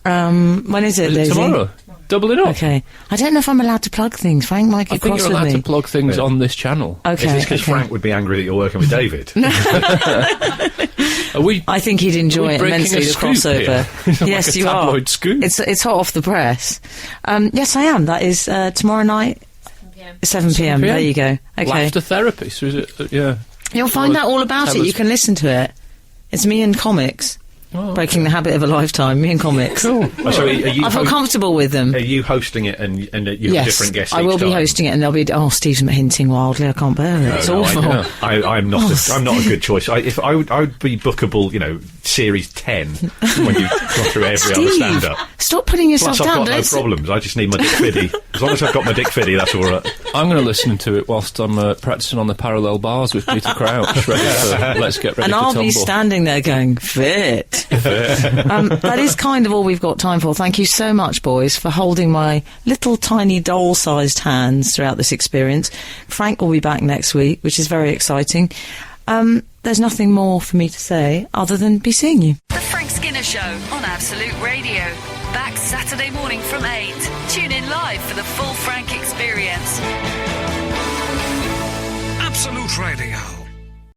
When is it, Daisy? Tomorrow. Double it up. Okay. I don't know if I'm allowed to plug things. Frank might get cross with me. I think you're allowed to plug things on this channel. Okay. Is this because Frank would be angry that you're working with David? I think he'd enjoy it immensely, the crossover. Yes, like you are. Scoop. It's hot off the press. Yes, I am. That is tomorrow night. 7 p.m. There you go. Okay. Laughter therapy. So is it? Yeah. You'll find out all about it. You can listen to it. It's Me and Comics. Oh, Breaking the Habit of a Lifetime, Me and Comics. Cool. So I feel comfortable with them. Are you hosting it and you have different guests I will each be time? hosting it, and they'll be, Steve's hinting wildly, I can't bear it. It's awful. I'm not a good choice. I would be bookable, series 10 when you go through every other stand-up. Stop putting yourself Plus, down. I've got no problems. I just need my Dick Fiddy. As long as I've got my Dick Fiddy, that's all right. I'm going to listen to it whilst I'm practising on the parallel bars with Peter Crouch. Ready for Let's Get Ready And to I'll Tumble. be standing there going, fit. That is kind of all we've got time for. Thank you so much, boys, for holding my little tiny doll-sized hands throughout this experience. Frank will be back next week, which is very exciting. There's nothing more for me to say other than be seeing you. The Frank Skinner Show on Absolute Radio. Back Saturday morning from 8. Tune in live for the full Frank experience. Absolute Radio.